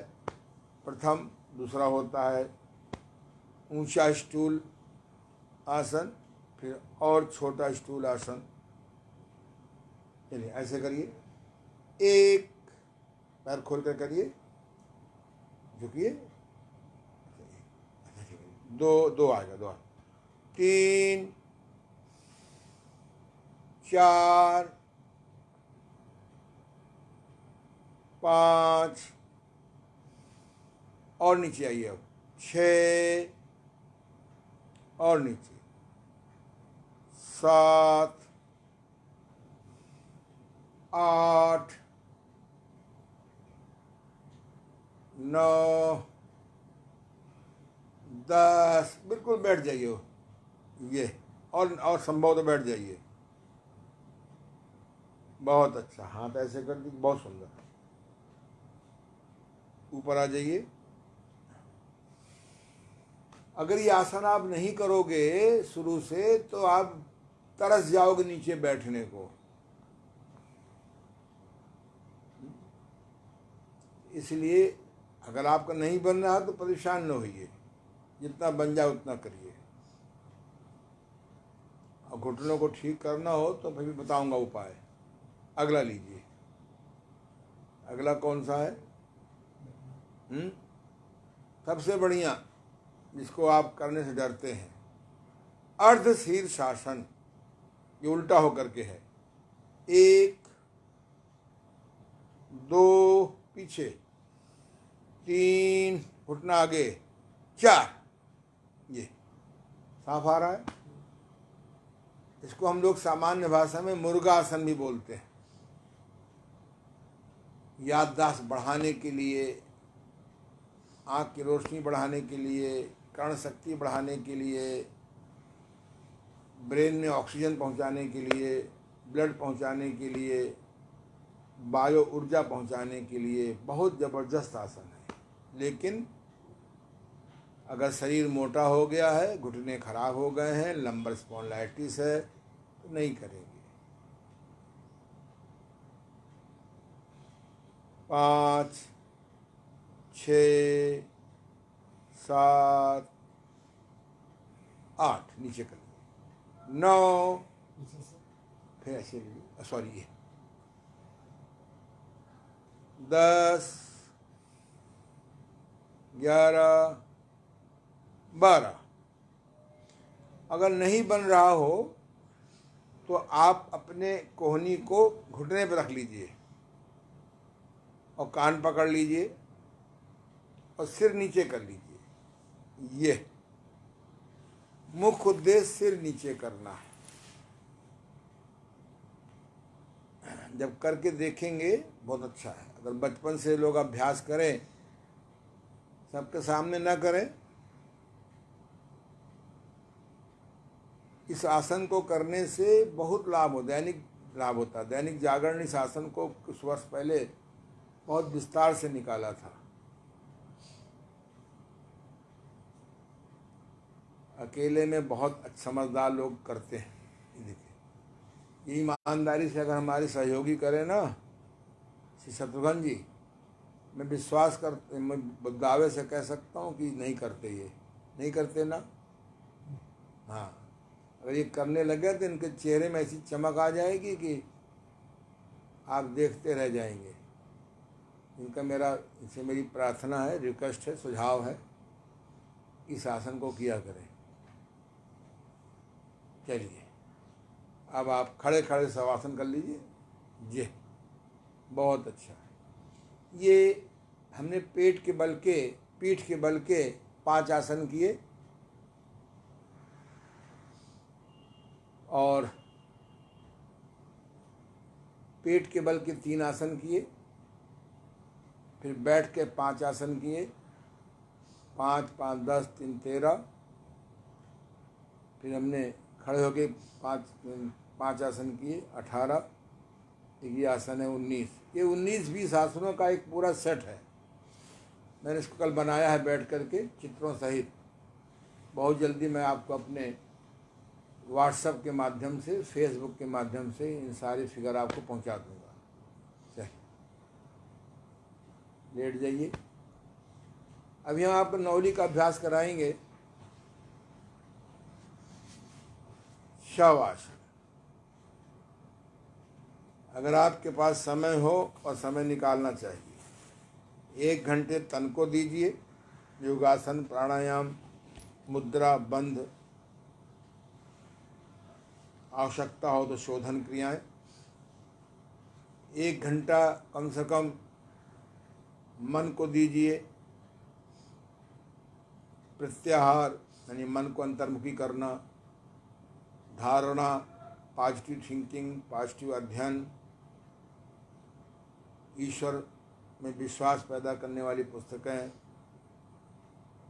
प्रथम, दूसरा होता है ऊंचा स्टूल आसन, फिर और छोटा स्टूल आसन। चलिए ऐसे करिए, एक पैर खोल कर करिए, झुकिए। 2 आएगा, 2 3 4 5 और नीचे आइए। अब 6 और नीचे 7 8 9 10। बिल्कुल बैठ जाइए ये, और संभव तो बैठ जाइए। बहुत अच्छा, हाथ ऐसे कर दीजिए, बहुत सुंदर। ऊपर आ जाइए। अगर ये आसन आप नहीं करोगे शुरू से तो आप तरस जाओगे नीचे बैठने को। इसलिए अगर आपका नहीं बन रहा तो परेशान न होइए, जितना बन जाए उतना करिए। और घुटनों को ठीक करना हो तो फिर बताऊंगा उपाय। अगला लीजिए। अगला कौन सा है? सबसे बढ़िया, जिसको आप करने से डरते हैं, अर्धशीर्षासन। ये उल्टा होकर के है। 1 2 पीछे, 3 घुटना आगे, 4। ये साफ आ रहा है। इसको हम लोग सामान्य भाषा में मुर्गासन भी बोलते हैं। याददाश्त बढ़ाने के लिए, आँख की रोशनी बढ़ाने के लिए, कर्ण शक्ति बढ़ाने के लिए, ब्रेन में ऑक्सीजन पहुंचाने के लिए, ब्लड पहुंचाने के लिए, वायु ऊर्जा पहुंचाने के लिए बहुत ज़बरदस्त आसन है। लेकिन अगर शरीर मोटा हो गया है, घुटने खराब हो गए हैं, लंबर स्पॉन्डिलाइटिस है, तो नहीं करेंगे। 5 6 7 8 नीचे कर लीजिए। 9 फिर ऐसे लीजिए, सॉरी ये 10 11 12। अगर नहीं बन रहा हो तो आप अपने कोहनी को घुटने पर रख लीजिए और कान पकड़ लीजिए और सिर नीचे कर लीजिए। ये मुख्य उद्देश्य सिर नीचे करना है। जब करके देखेंगे बहुत अच्छा है। अगर बचपन से लोग अभ्यास करें, सबके सामने ना करें, इस आसन को करने से बहुत लाभ हो, दैनिक लाभ होता है। दैनिक जागरण इस आसन को कुछ वर्ष पहले बहुत विस्तार से निकाला था। अकेले में बहुत समझदार लोग करते हैं। देखिए, ये ईमानदारी से अगर हमारे सहयोगी करें ना, श्री शत्रुघ्न जी, मैं दावे से कह सकता हूँ कि नहीं करते, ये नहीं करते ना। हाँ, अगर ये करने लगे तो इनके चेहरे में ऐसी चमक आ जाएगी कि आप देखते रह जाएंगे। इनसे मेरी प्रार्थना है, रिक्वेस्ट है, सुझाव है, इस आसन को किया करें। चलिए, अब आप खड़े खड़े शवासन कर लीजिए। ये बहुत अच्छा है। ये हमने पीठ के बल के 5 आसन किए और पेट के बल के 3 आसन किए, फिर बैठ के 5 आसन किए, 5 5 10 3 13, फिर हमने खड़े होके 5 आसन किए 18, ये आसन है 19। ये 19-20 आसनों का एक पूरा सेट है। मैंने इसको कल बनाया है बैठ करके चित्रों सहित। बहुत जल्दी मैं आपको अपने व्हाट्सएप के माध्यम से, फेसबुक के माध्यम से इन सारी फिगर आपको पहुंचा दूंगा। चलिए, लेट जाइए। अभी हम आपको नौली का अभ्यास कराएंगे। शवासन। अगर आपके पास समय हो और समय निकालना चाहिए, 1 घंटे तन को दीजिए। योगासन, प्राणायाम, मुद्रा, बंध, आवश्यकता हो तो शोधन क्रियाएं। 1 घंटा कम से कम मन को दीजिए। प्रत्याहार यानी मन को अंतर्मुखी करना, धारणा, पॉजिटिव थिंकिंग, पॉजिटिव अध्ययन, ईश्वर में विश्वास पैदा करने वाली पुस्तकें,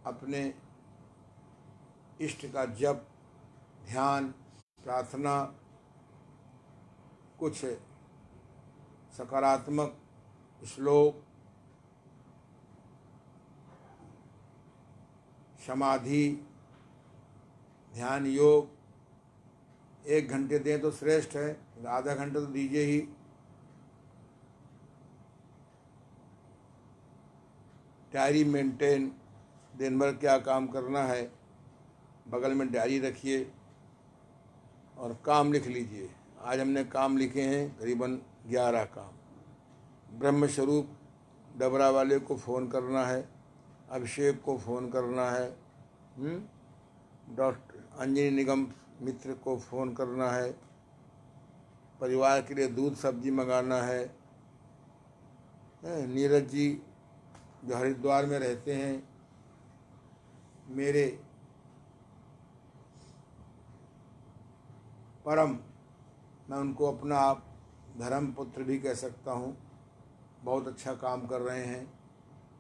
अपने इष्ट का जप, ध्यान, प्रार्थना, कुछ सकारात्मक श्लोक, समाधि, ध्यान योग। 1 घंटे दें तो श्रेष्ठ है, आधा घंटा तो दीजिए ही। डायरी मेंटेन, दिन भर क्या काम करना है, बगल में डायरी रखिए और काम लिख लीजिए। आज हमने काम लिखे हैं करीबन 11 काम। ब्रह्म स्वरूप डबरा वाले को फ़ोन करना है, अभिषेक को फ़ोन करना है, डॉक्टर अंजनी निगम मित्र को फ़ोन करना है, परिवार के लिए दूध सब्जी मंगाना है। नीरज जी जो हरिद्वार में रहते हैं, मेरे परम, मैं उनको अपना आप धर्म पुत्र भी कह सकता हूँ, बहुत अच्छा काम कर रहे हैं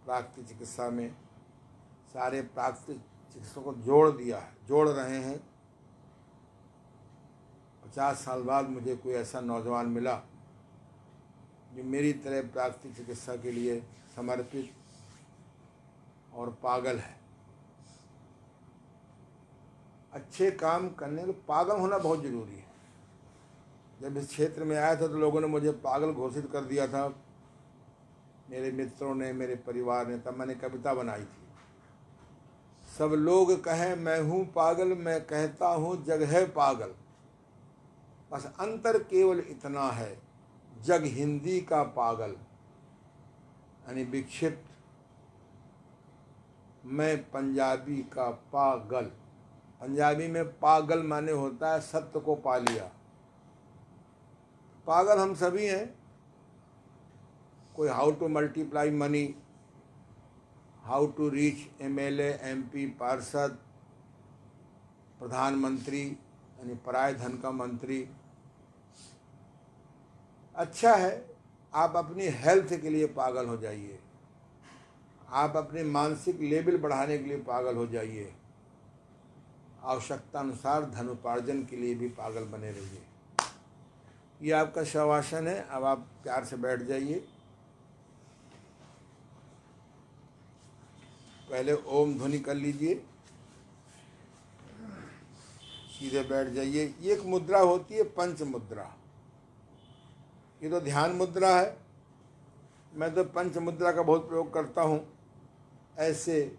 प्राकृतिक चिकित्सा में। सारे प्राकृतिक चिकित्सकों को जोड़ रहे हैं। 50 साल बाद मुझे कोई ऐसा नौजवान मिला जो मेरी तरह प्राकृतिक चिकित्सा के लिए समर्पित और पागल है। अच्छे काम करने को पागल होना बहुत ज़रूरी है। जब इस क्षेत्र में आया था तो लोगों ने मुझे पागल घोषित कर दिया था, मेरे मित्रों ने, मेरे परिवार ने। तब मैंने कविता बनाई थी, सब लोग कहें मैं हूँ पागल, मैं कहता हूँ जग है पागल, बस अंतर केवल इतना है, जग हिंदी का पागल यानी विक्षिप्त, मैं पंजाबी का पागल। पंजाबी में पागल माने होता है सत्य को पा लिया, पागल हम सभी हैं। कोई how to multiply money, how to reach MLA, MP, पार्षद, प्रधानमंत्री यानी पराय धन का मंत्री। अच्छा है, आप अपनी हेल्थ के लिए पागल हो जाइए, आप अपने मानसिक लेवल बढ़ाने के लिए पागल हो जाइए, आवश्यकता अनुसार धन उपार्जन के लिए भी पागल बने रहिए। ये आपका शवासन है। अब आप प्यार से बैठ जाइए। पहले ओम ध्वनि कर लीजिए, सीधे बैठ जाइए। ये एक मुद्रा होती है पंच मुद्रा। ये तो ध्यान मुद्रा है, मैं तो पंच मुद्रा का बहुत प्रयोग करता हूँ। ऐसे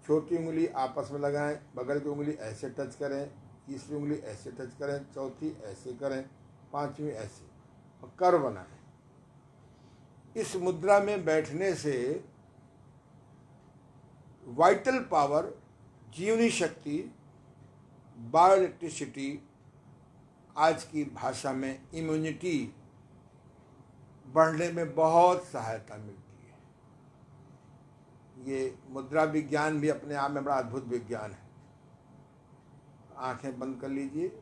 छोटी उंगली आपस में लगाएं, बगल की उंगली ऐसे टच करें, तीसरी उंगली ऐसे टच करें, चौथी ऐसे करें, पांचवी ऐसे, और कर बनाएं। इस मुद्रा में बैठने से वाइटल पावर, जीवनी शक्ति, बायो इलेक्ट्रिसिटी, आज की भाषा में इम्यूनिटी बढ़ने में बहुत सहायता मिलती है। ये मुद्रा विज्ञान भी अपने आप में बड़ा अद्भुत विज्ञान है। आंखें बंद कर लीजिए।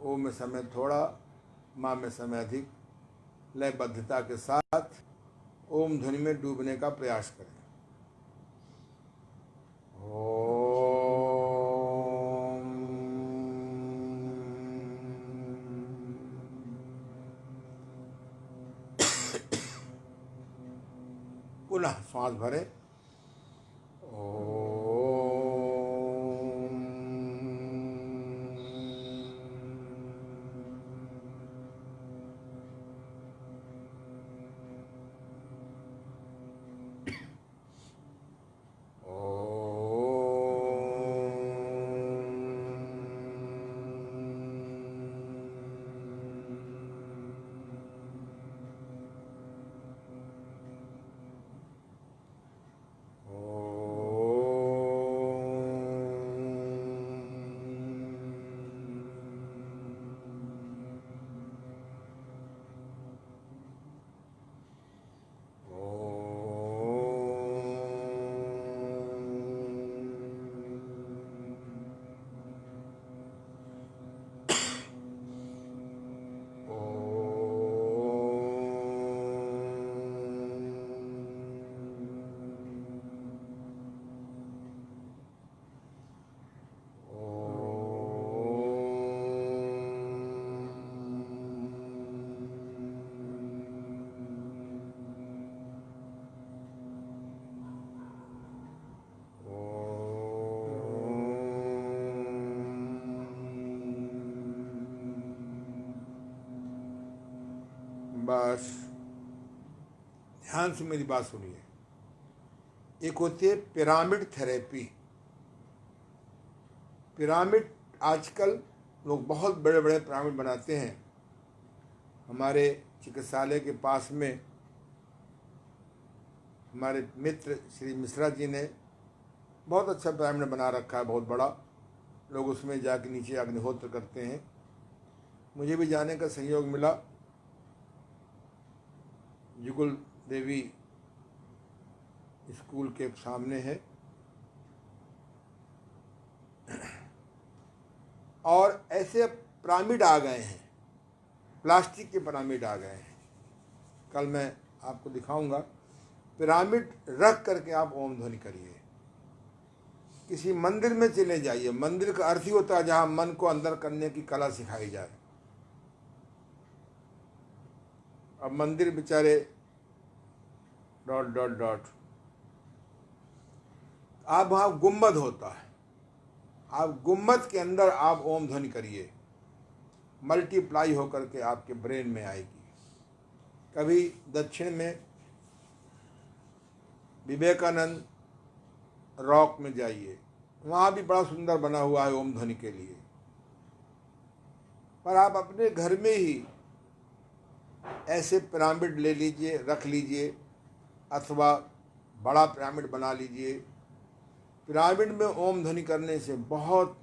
ओम में समय थोड़ा, माँ में समय अधिक। लयबद्धता के साथ ओम ध्वनि में डूबने का प्रयास करें। पुनः श्वास भरें। बस ध्यान से मेरी बात सुनिए। एक होती है पिरामिड थेरेपी। पिरामिड, आजकल लोग बहुत बड़े बड़े पिरामिड बनाते हैं। हमारे चिकित्सालय के पास में हमारे मित्र श्री मिश्रा जी ने बहुत अच्छा पिरामिड बना रखा है, बहुत बड़ा। लोग उसमें जाके नीचे अग्निहोत्र करते हैं। मुझे भी जाने का संयोग मिला। जुगल देवी स्कूल के सामने है। और ऐसे पिरामिड आ गए हैं, प्लास्टिक के पिरामिड आ गए हैं। कल मैं आपको दिखाऊंगा। पिरामिड रख करके आप ओम ध्वनि करिए। किसी मंदिर में चले जाइए। मंदिर का अर्थ ही होता है जहाँ मन को अंदर करने की कला सिखाई जाए। अब मंदिर बेचारे ... आप वहाँ गुम्बद होता है, आप गुम्बद के अंदर आप ओम ध्वनि करिए। मल्टीप्लाई होकर के आपके ब्रेन में आएगी। कभी दक्षिण में विवेकानंद रॉक में जाइए, वहाँ भी बड़ा सुंदर बना हुआ है ओम ध्वनि के लिए। पर आप अपने घर में ही ऐसे पिरामिड ले लीजिए, रख लीजिए, अथवा बड़ा पिरामिड बना लीजिए। पिरामिड में ओम ध्वनि करने से बहुत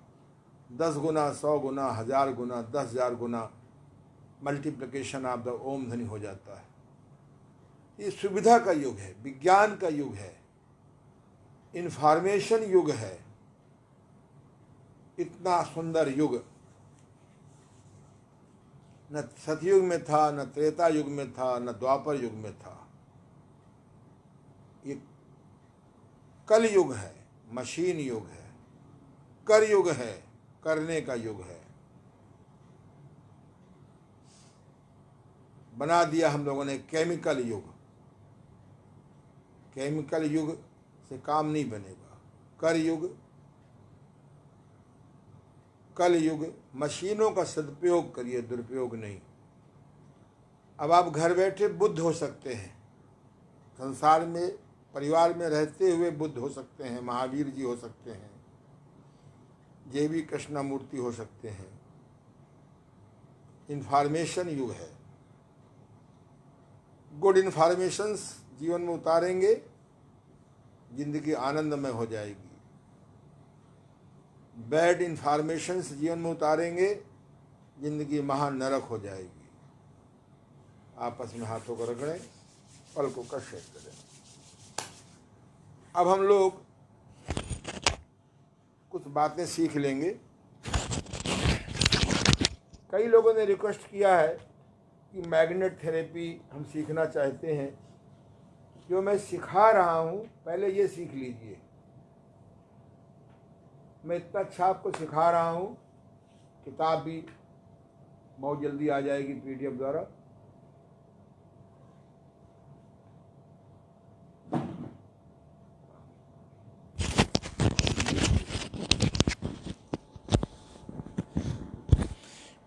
10 गुना, 100 गुना, 1000 गुना, 10,000 गुना मल्टीप्लिकेशन ऑफ द ओम ध्वनि हो जाता है। ये सुविधा का युग है, विज्ञान का युग है, इंफॉर्मेशन युग है। इतना सुंदर युग न सतयुग में था, न त्रेता युग में था, न द्वापर युग में था। ये कल युग है, मशीन युग है, कर युग है, करने का युग है। बना दिया हम लोगों ने केमिकल युग। केमिकल युग से काम नहीं बनेगा। कर युग, कल युग, मशीनों का सदुपयोग करिए, दुरुपयोग नहीं। अब आप घर बैठे बुद्ध हो सकते हैं, संसार में परिवार में रहते हुए बुद्ध हो सकते हैं, महावीर जी हो सकते हैं, JV कृष्णमूर्ति हो सकते हैं। इंफॉर्मेशन युग है। गुड इंफॉर्मेशंस जीवन में उतारेंगे, जिंदगी आनंदमय हो जाएगी। बैड इंफॉर्मेशंस जीवन में उतारेंगे, जिंदगी महानरक हो जाएगी। आपस में हाथों को रगड़ें, पलकों का शेक करें। अब हम लोग कुछ बातें सीख लेंगे। कई लोगों ने रिक्वेस्ट किया है कि मैग्नेट थेरेपी हम सीखना चाहते हैं। जो मैं सिखा रहा हूँ पहले ये सीख लीजिए। मैं इतना अच्छा आपको सिखा रहा हूँ, किताब भी बहुत जल्दी आ जाएगी PDF द्वारा।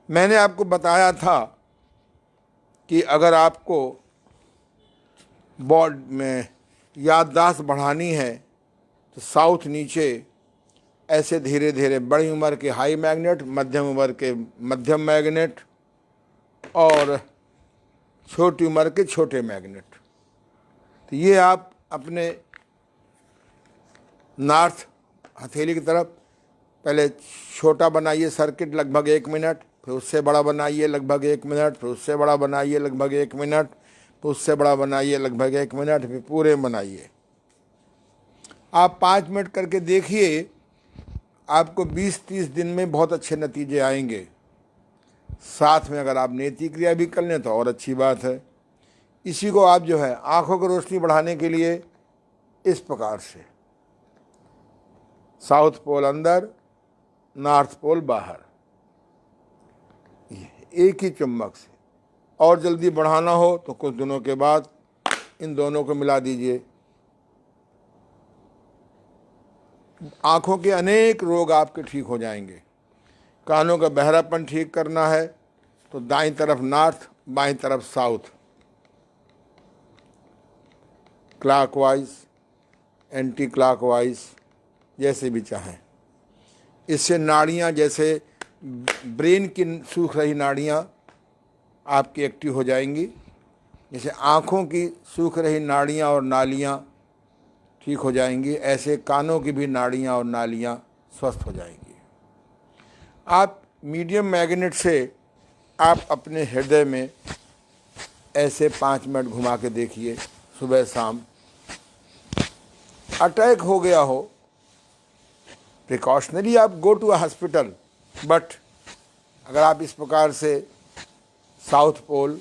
मैंने आपको बताया था कि अगर आपको बॉडी में याददाश्त बढ़ानी है तो साउथ नीचे ऐसे धीरे धीरे बड़ी उम्र के हाई मैग्नेट, मध्यम उम्र के मध्यम मैग्नेट और छोटी उम्र के छोटे मैग्नेट। तो ये आप अपने नॉर्थ हथेली की तरफ पहले छोटा बनाइए सर्किट लगभग 1 मिनट, फिर उससे बड़ा बनाइए लगभग 1 मिनट, फिर उससे बड़ा बनाइए लगभग 1 मिनट, फिर उससे बड़ा बनाइए लगभग 1 मिनट, फिर पूरे बनाइए। आप 5 मिनट करके देखिए, आपको 20-30 दिन में बहुत अच्छे नतीजे आएंगे। साथ में अगर आप नेति क्रिया भी कर लें तो और अच्छी बात है। इसी को आप जो है आँखों की रोशनी बढ़ाने के लिए इस प्रकार से साउथ पोल अंदर, नॉर्थ पोल बाहर, एक ही चुम्बक से। और जल्दी बढ़ाना हो तो कुछ दिनों के बाद इन दोनों को मिला दीजिए। आँखों के अनेक रोग आपके ठीक हो जाएंगे। कानों का बहरापन ठीक करना है तो दाईं तरफ नॉर्थ, बाईं तरफ साउथ, क्लॉकवाइज, एंटी क्लॉकवाइज, जैसे भी चाहें। इससे नाड़ियाँ, जैसे ब्रेन की सूख रही नाड़ियाँ आपकी एक्टिव हो जाएंगी, जैसे आँखों की सूख रही नाड़ियाँ और नालियाँ ठीक हो जाएंगी, ऐसे कानों की भी नाड़ियाँ और नालियाँ स्वस्थ हो जाएंगी। आप मीडियम मैग्नेट से आप अपने हृदय में ऐसे 5 मिनट घुमा के देखिए, सुबह शाम। अटैक हो गया हो, प्रिकॉशनरी आप go to a hospital, but अगर आप इस प्रकार से साउथ पोल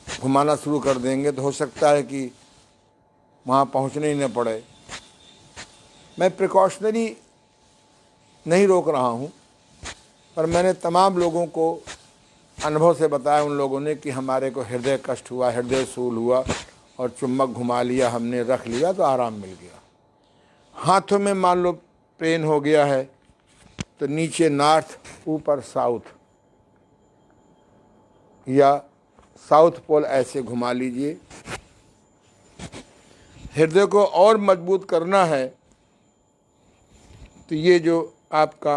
घुमाना शुरू कर देंगे तो हो सकता है कि वहाँ पहुँचने ही न पड़े। मैं प्रिकॉशनरी नहीं रोक रहा हूँ, पर मैंने तमाम लोगों को अनुभव से बताया, उन लोगों ने कि हमारे को हृदय कष्ट हुआ, हृदय शूल हुआ और चुम्बक घुमा लिया, हमने रख लिया तो आराम मिल गया। हाथों में मान लो पेन हो गया है तो नीचे नॉर्थ, ऊपर साउथ, या साउथ पोल ऐसे घुमा लीजिए। हृदय को और मजबूत करना है तो ये जो आपका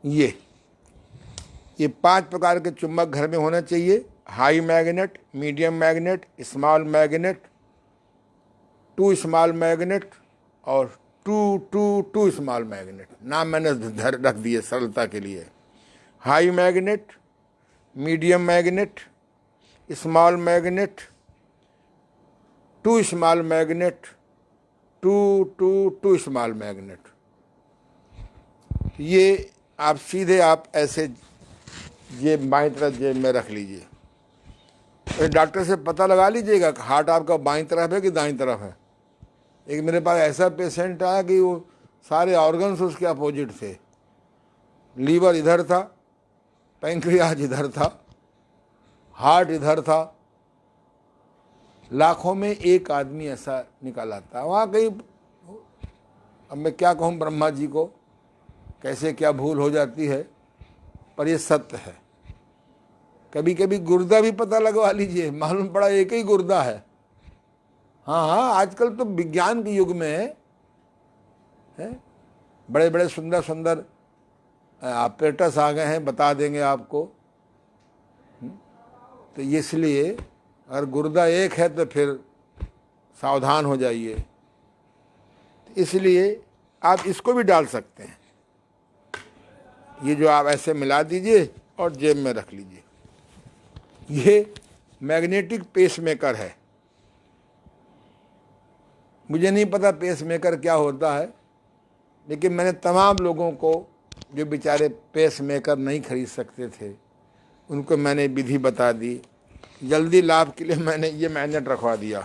ये 5 प्रकार के चुम्बक घर में होना चाहिए। High magnet, medium magnet, small magnet, 2 small magnet और 2 स्मॉल मैग्नेट। नाम मैंने रख दिए सरलता के लिए। High magnet, medium magnet, small magnet, two small magnet, two small magnet. ये आप सीधे आप ऐसे जेब बाईं तरफ जेब में रख लीजिए। तो डॉक्टर से पता लगा लीजिएगा कि हार्ट आपका बाईं तरफ है कि दाईं तरफ है। एक मेरे पास ऐसा पेशेंट आया कि वो सारे ऑर्गन्स उसके अपोजिट थे। लीवर इधर था, पैंक्रियाज इधर था, हार्ट इधर था। लाखों में एक आदमी ऐसा निकल आता है। वहाँ कहीं, अब मैं क्या कहूँ ब्रह्मा जी को, कैसे क्या भूल हो जाती है, पर ये सत्य है। कभी कभी गुर्दा भी पता लगवा लीजिए, मालूम पड़ा एक ही गुर्दा है। हाँ हाँ, आजकल तो विज्ञान के युग में है, बड़े बड़े सुंदर सुंदर ऑपरेटर्स आ गए हैं, बता देंगे आपको। तो इसलिए अगर गुर्दा एक है तो फिर सावधान हो जाइए। इसलिए आप इसको भी डाल सकते हैं। ये जो आप ऐसे मिला दीजिए और जेब में रख लीजिए। ये मैग्नेटिक पेसमेकर है। मुझे नहीं पता पेसमेकर क्या होता है, लेकिन मैंने तमाम लोगों को जो बेचारे पेसमेकर नहीं खरीद सकते थे उनको मैंने विधि बता दी। जल्दी लाभ के लिए मैंने ये मैग्नेट रखवा दिया।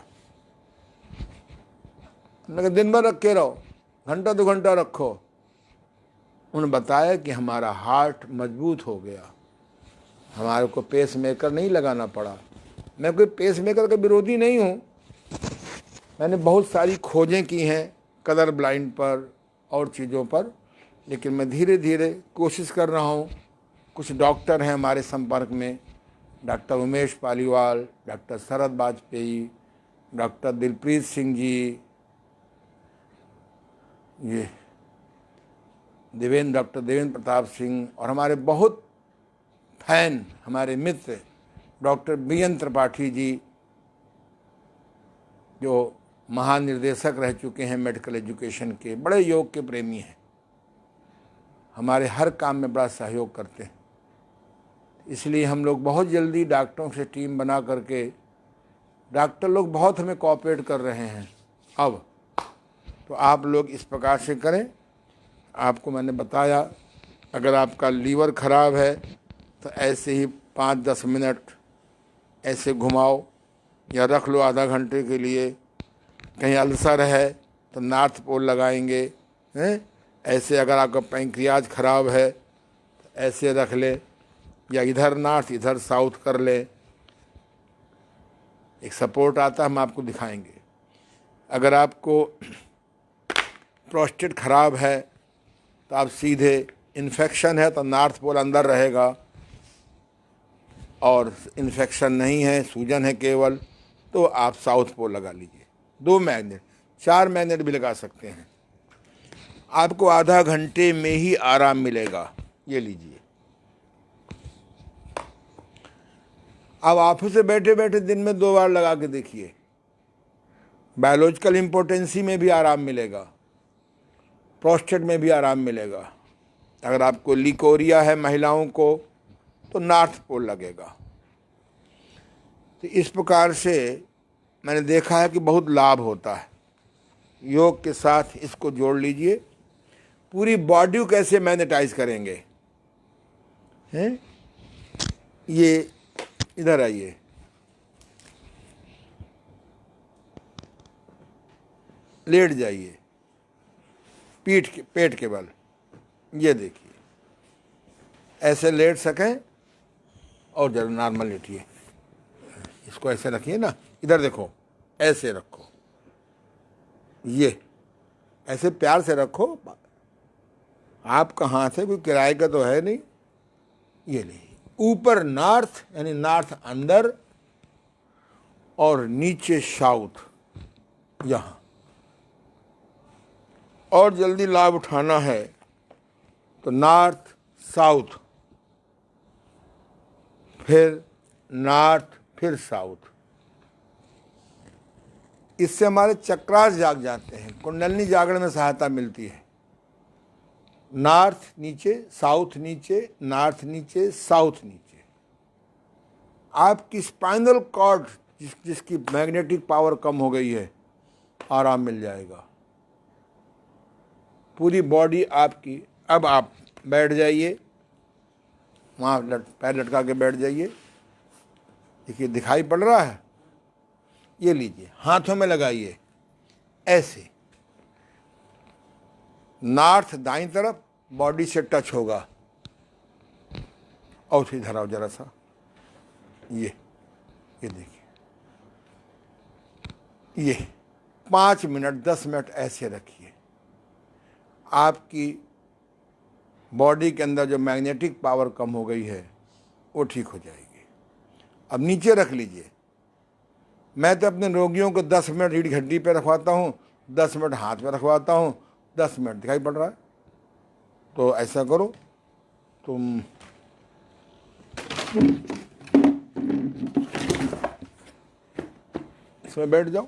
मैंने कहा दिन भर रखे रहो, घंटा 2 घंटा रखो। उन्होंने बताया कि हमारा हार्ट मजबूत हो गया, हमारे को पेस मेकर नहीं लगाना पड़ा। मैं कोई पेस मेकर का विरोधी नहीं हूँ। मैंने बहुत सारी खोजें की हैं कलर ब्लाइंड पर और चीज़ों पर, लेकिन मैं धीरे धीरे कोशिश कर रहा हूँ। कुछ डॉक्टर हैं हमारे संपर्क में, डॉक्टर उमेश पालीवाल, डॉक्टर शरद वाजपेयी, डॉक्टर दिलप्रीत सिंह जी, ये डॉक्टर देवेंद्र प्रताप सिंह, और हमारे बहुत फैन हमारे मित्र डॉक्टर बीएन त्रिपाठी जी, जो महानिर्देशक रह चुके हैं मेडिकल एजुकेशन के, बड़े योग के प्रेमी हैं, हमारे हर काम में बड़ा सहयोग करते हैं। इसलिए हम लोग बहुत जल्दी डॉक्टरों से टीम बना करके, डॉक्टर लोग बहुत हमें कोऑपरेट कर रहे हैं अब। तो आप लोग इस प्रकार से करें। आपको मैंने बताया, अगर आपका लीवर खराब है तो ऐसे ही 5-10 मिनट ऐसे घुमाओ या रख लो आधा घंटे के लिए। कहीं अल्सर है तो नॉर्थ पोल लगाएंगे हैं। ऐसे अगर आपका पैंक्रियाज खराब है तो ऐसे रख ले, या इधर नॉर्थ इधर साउथ कर ले। एक सपोर्ट आता है, हम आपको दिखाएंगे। अगर आपको प्रोस्टेट खराब है तो आप सीधे, इन्फेक्शन है तो नॉर्थ पोल अंदर रहेगा, और इन्फेक्शन नहीं है, सूजन है केवल, तो आप साउथ पोल लगा लीजिए। 2 मैग्नेट, 4 मैग्नेट भी लगा सकते हैं। आपको आधा घंटे में ही आराम मिलेगा। ये लीजिए। अब ऑफिस से बैठे बैठे दिन में 2 बार लगा के देखिए, बायोलॉजिकल इम्पोर्टेंसी में भी आराम मिलेगा, प्रोस्टेट में भी आराम मिलेगा। अगर आपको लिकोरिया है महिलाओं को तो नॉर्थ पोल लगेगा। तो इस प्रकार से मैंने देखा है कि बहुत लाभ होता है। योग के साथ इसको जोड़ लीजिए। पूरी बॉडी को कैसे मैग्नेटाइज करेंगे हैं? ये इधर आइए, लेट जाइए पेट के बल। ये देखिए, ऐसे लेट सकें और जरा नॉर्मल लेटिए। इसको ऐसे रखिए ना, इधर देखो, ऐसे रखो, ये ऐसे प्यार से रखो। आपका हाथ है, कोई किराए का तो है नहीं। ये नहीं, ऊपर नॉर्थ यानी नॉर्थ अंदर, और नीचे साउथ यहाँ। और जल्दी लाभ उठाना है तो नॉर्थ साउथ, फिर नॉर्थ, फिर साउथ। इससे हमारे चक्रास जाग जाते हैं, कुंडलिनी जागरण में सहायता मिलती है। नॉर्थ नीचे, साउथ नीचे, नॉर्थ नीचे, साउथ नीचे। आपकी स्पाइनल कॉर्ड जिसकी मैग्नेटिक पावर कम हो गई है, आराम मिल जाएगा। पूरी बॉडी आपकी, अब आप बैठ जाइए, वहाँ पैर लटका के बैठ जाइए। देखिए दिखाई पड़ रहा है? ये लीजिए, हाथों में लगाइए ऐसे, नॉर्थ दाईं तरफ बॉडी से टच होगा। और फिर धराओ जरा सा, ये देखिए, ये 5 मिनट 10 मिनट ऐसे रखिए। आपकी बॉडी के अंदर जो मैग्नेटिक पावर कम हो गई है वो ठीक हो जाएगी। अब नीचे रख लीजिए। मैं तो अपने रोगियों को 10 मिनट रीढ़ की हड्डी पे रखवाता हूँ, 10 मिनट हाथ में रखवाता हूँ, 10 मिनट दिखाई पड़ रहा है? तो ऐसा करो तुम, इसमें बैठ जाओ।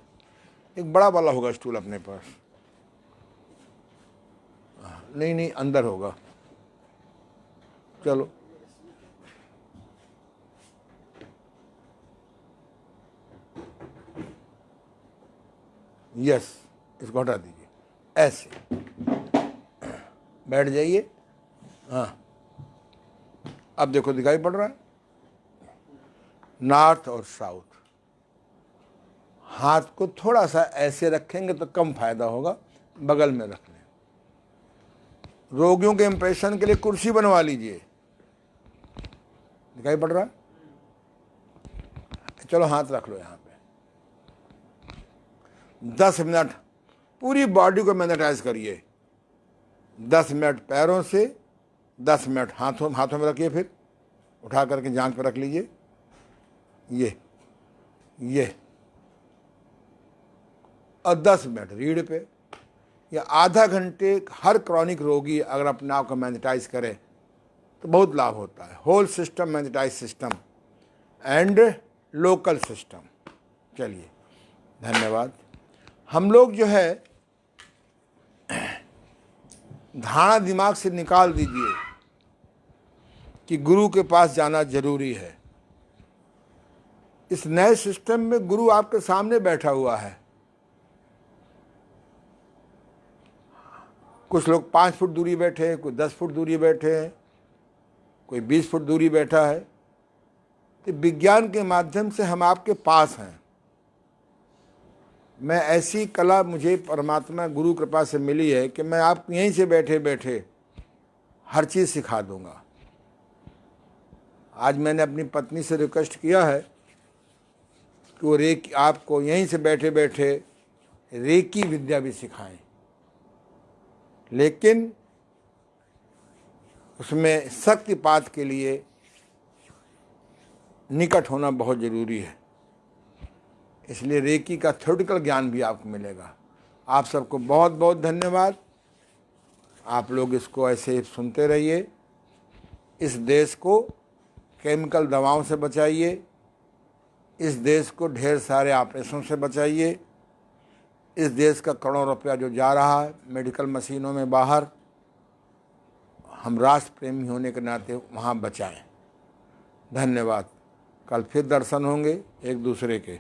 एक बड़ा वाला होगा स्टूल अपने पास। नहीं अंदर होगा। चलो यस, इसको हटा दीजिए, ऐसे बैठ जाइए। हाँ, अब देखो दिखाई पड़ रहा है? नॉर्थ और साउथ। हाथ को थोड़ा सा ऐसे रखेंगे तो कम फायदा होगा, बगल में रख लें। रोगियों के इंप्रेशन के लिए कुर्सी बनवा लीजिए। दिखाई पड़ रहा है? चलो हाथ रख लो यहाँ पे। 10 मिनट पूरी बॉडी को मैग्नेटाइज करिए। 10 मिनट पैरों से, 10 मिनट हाथों में रखिए, फिर उठा करके जांघ पर रख लीजिए। ये और 10 मिनट रीढ़ पे, या आधा घंटे। हर क्रॉनिक रोगी अगर अपने आप को मैग्नेटाइज करे तो बहुत लाभ होता है। Whole system magnetize system and local system. चलिए, धन्यवाद। हम लोग जो है धारणा दिमाग से निकाल दीजिए कि गुरु के पास जाना जरूरी है। इस नए सिस्टम में गुरु आपके सामने बैठा हुआ है। कुछ लोग 5 फुट दूरी बैठे हैं, कोई 10 फुट दूरी बैठे हैं, कोई 20 फुट दूरी बैठा है। तो विज्ञान के माध्यम से हम आपके पास हैं। मैं ऐसी कला मुझे परमात्मा गुरु कृपा से मिली है कि मैं आपको यहीं से बैठे बैठे हर चीज़ सिखा दूंगा। आज मैंने अपनी पत्नी से रिक्वेस्ट किया है कि वो आपको यहीं से बैठे बैठे रेकी विद्या भी सिखाएं, लेकिन उसमें शक्तिपात के लिए निकट होना बहुत ज़रूरी है। इसलिए रेकी का थ्योरेटिकल ज्ञान भी आपको मिलेगा। आप सबको बहुत बहुत धन्यवाद। आप लोग इसको ऐसे सुनते रहिए। इस देश को केमिकल दवाओं से बचाइए। इस देश को ढेर सारे ऑपरेशन से बचाइए। इस देश का करोड़ों रुपया जो जा रहा है मेडिकल मशीनों में बाहर, हम राष्ट्र प्रेमी होने के नाते वहाँ बचाएं। धन्यवाद। कल फिर दर्शन होंगे एक दूसरे के।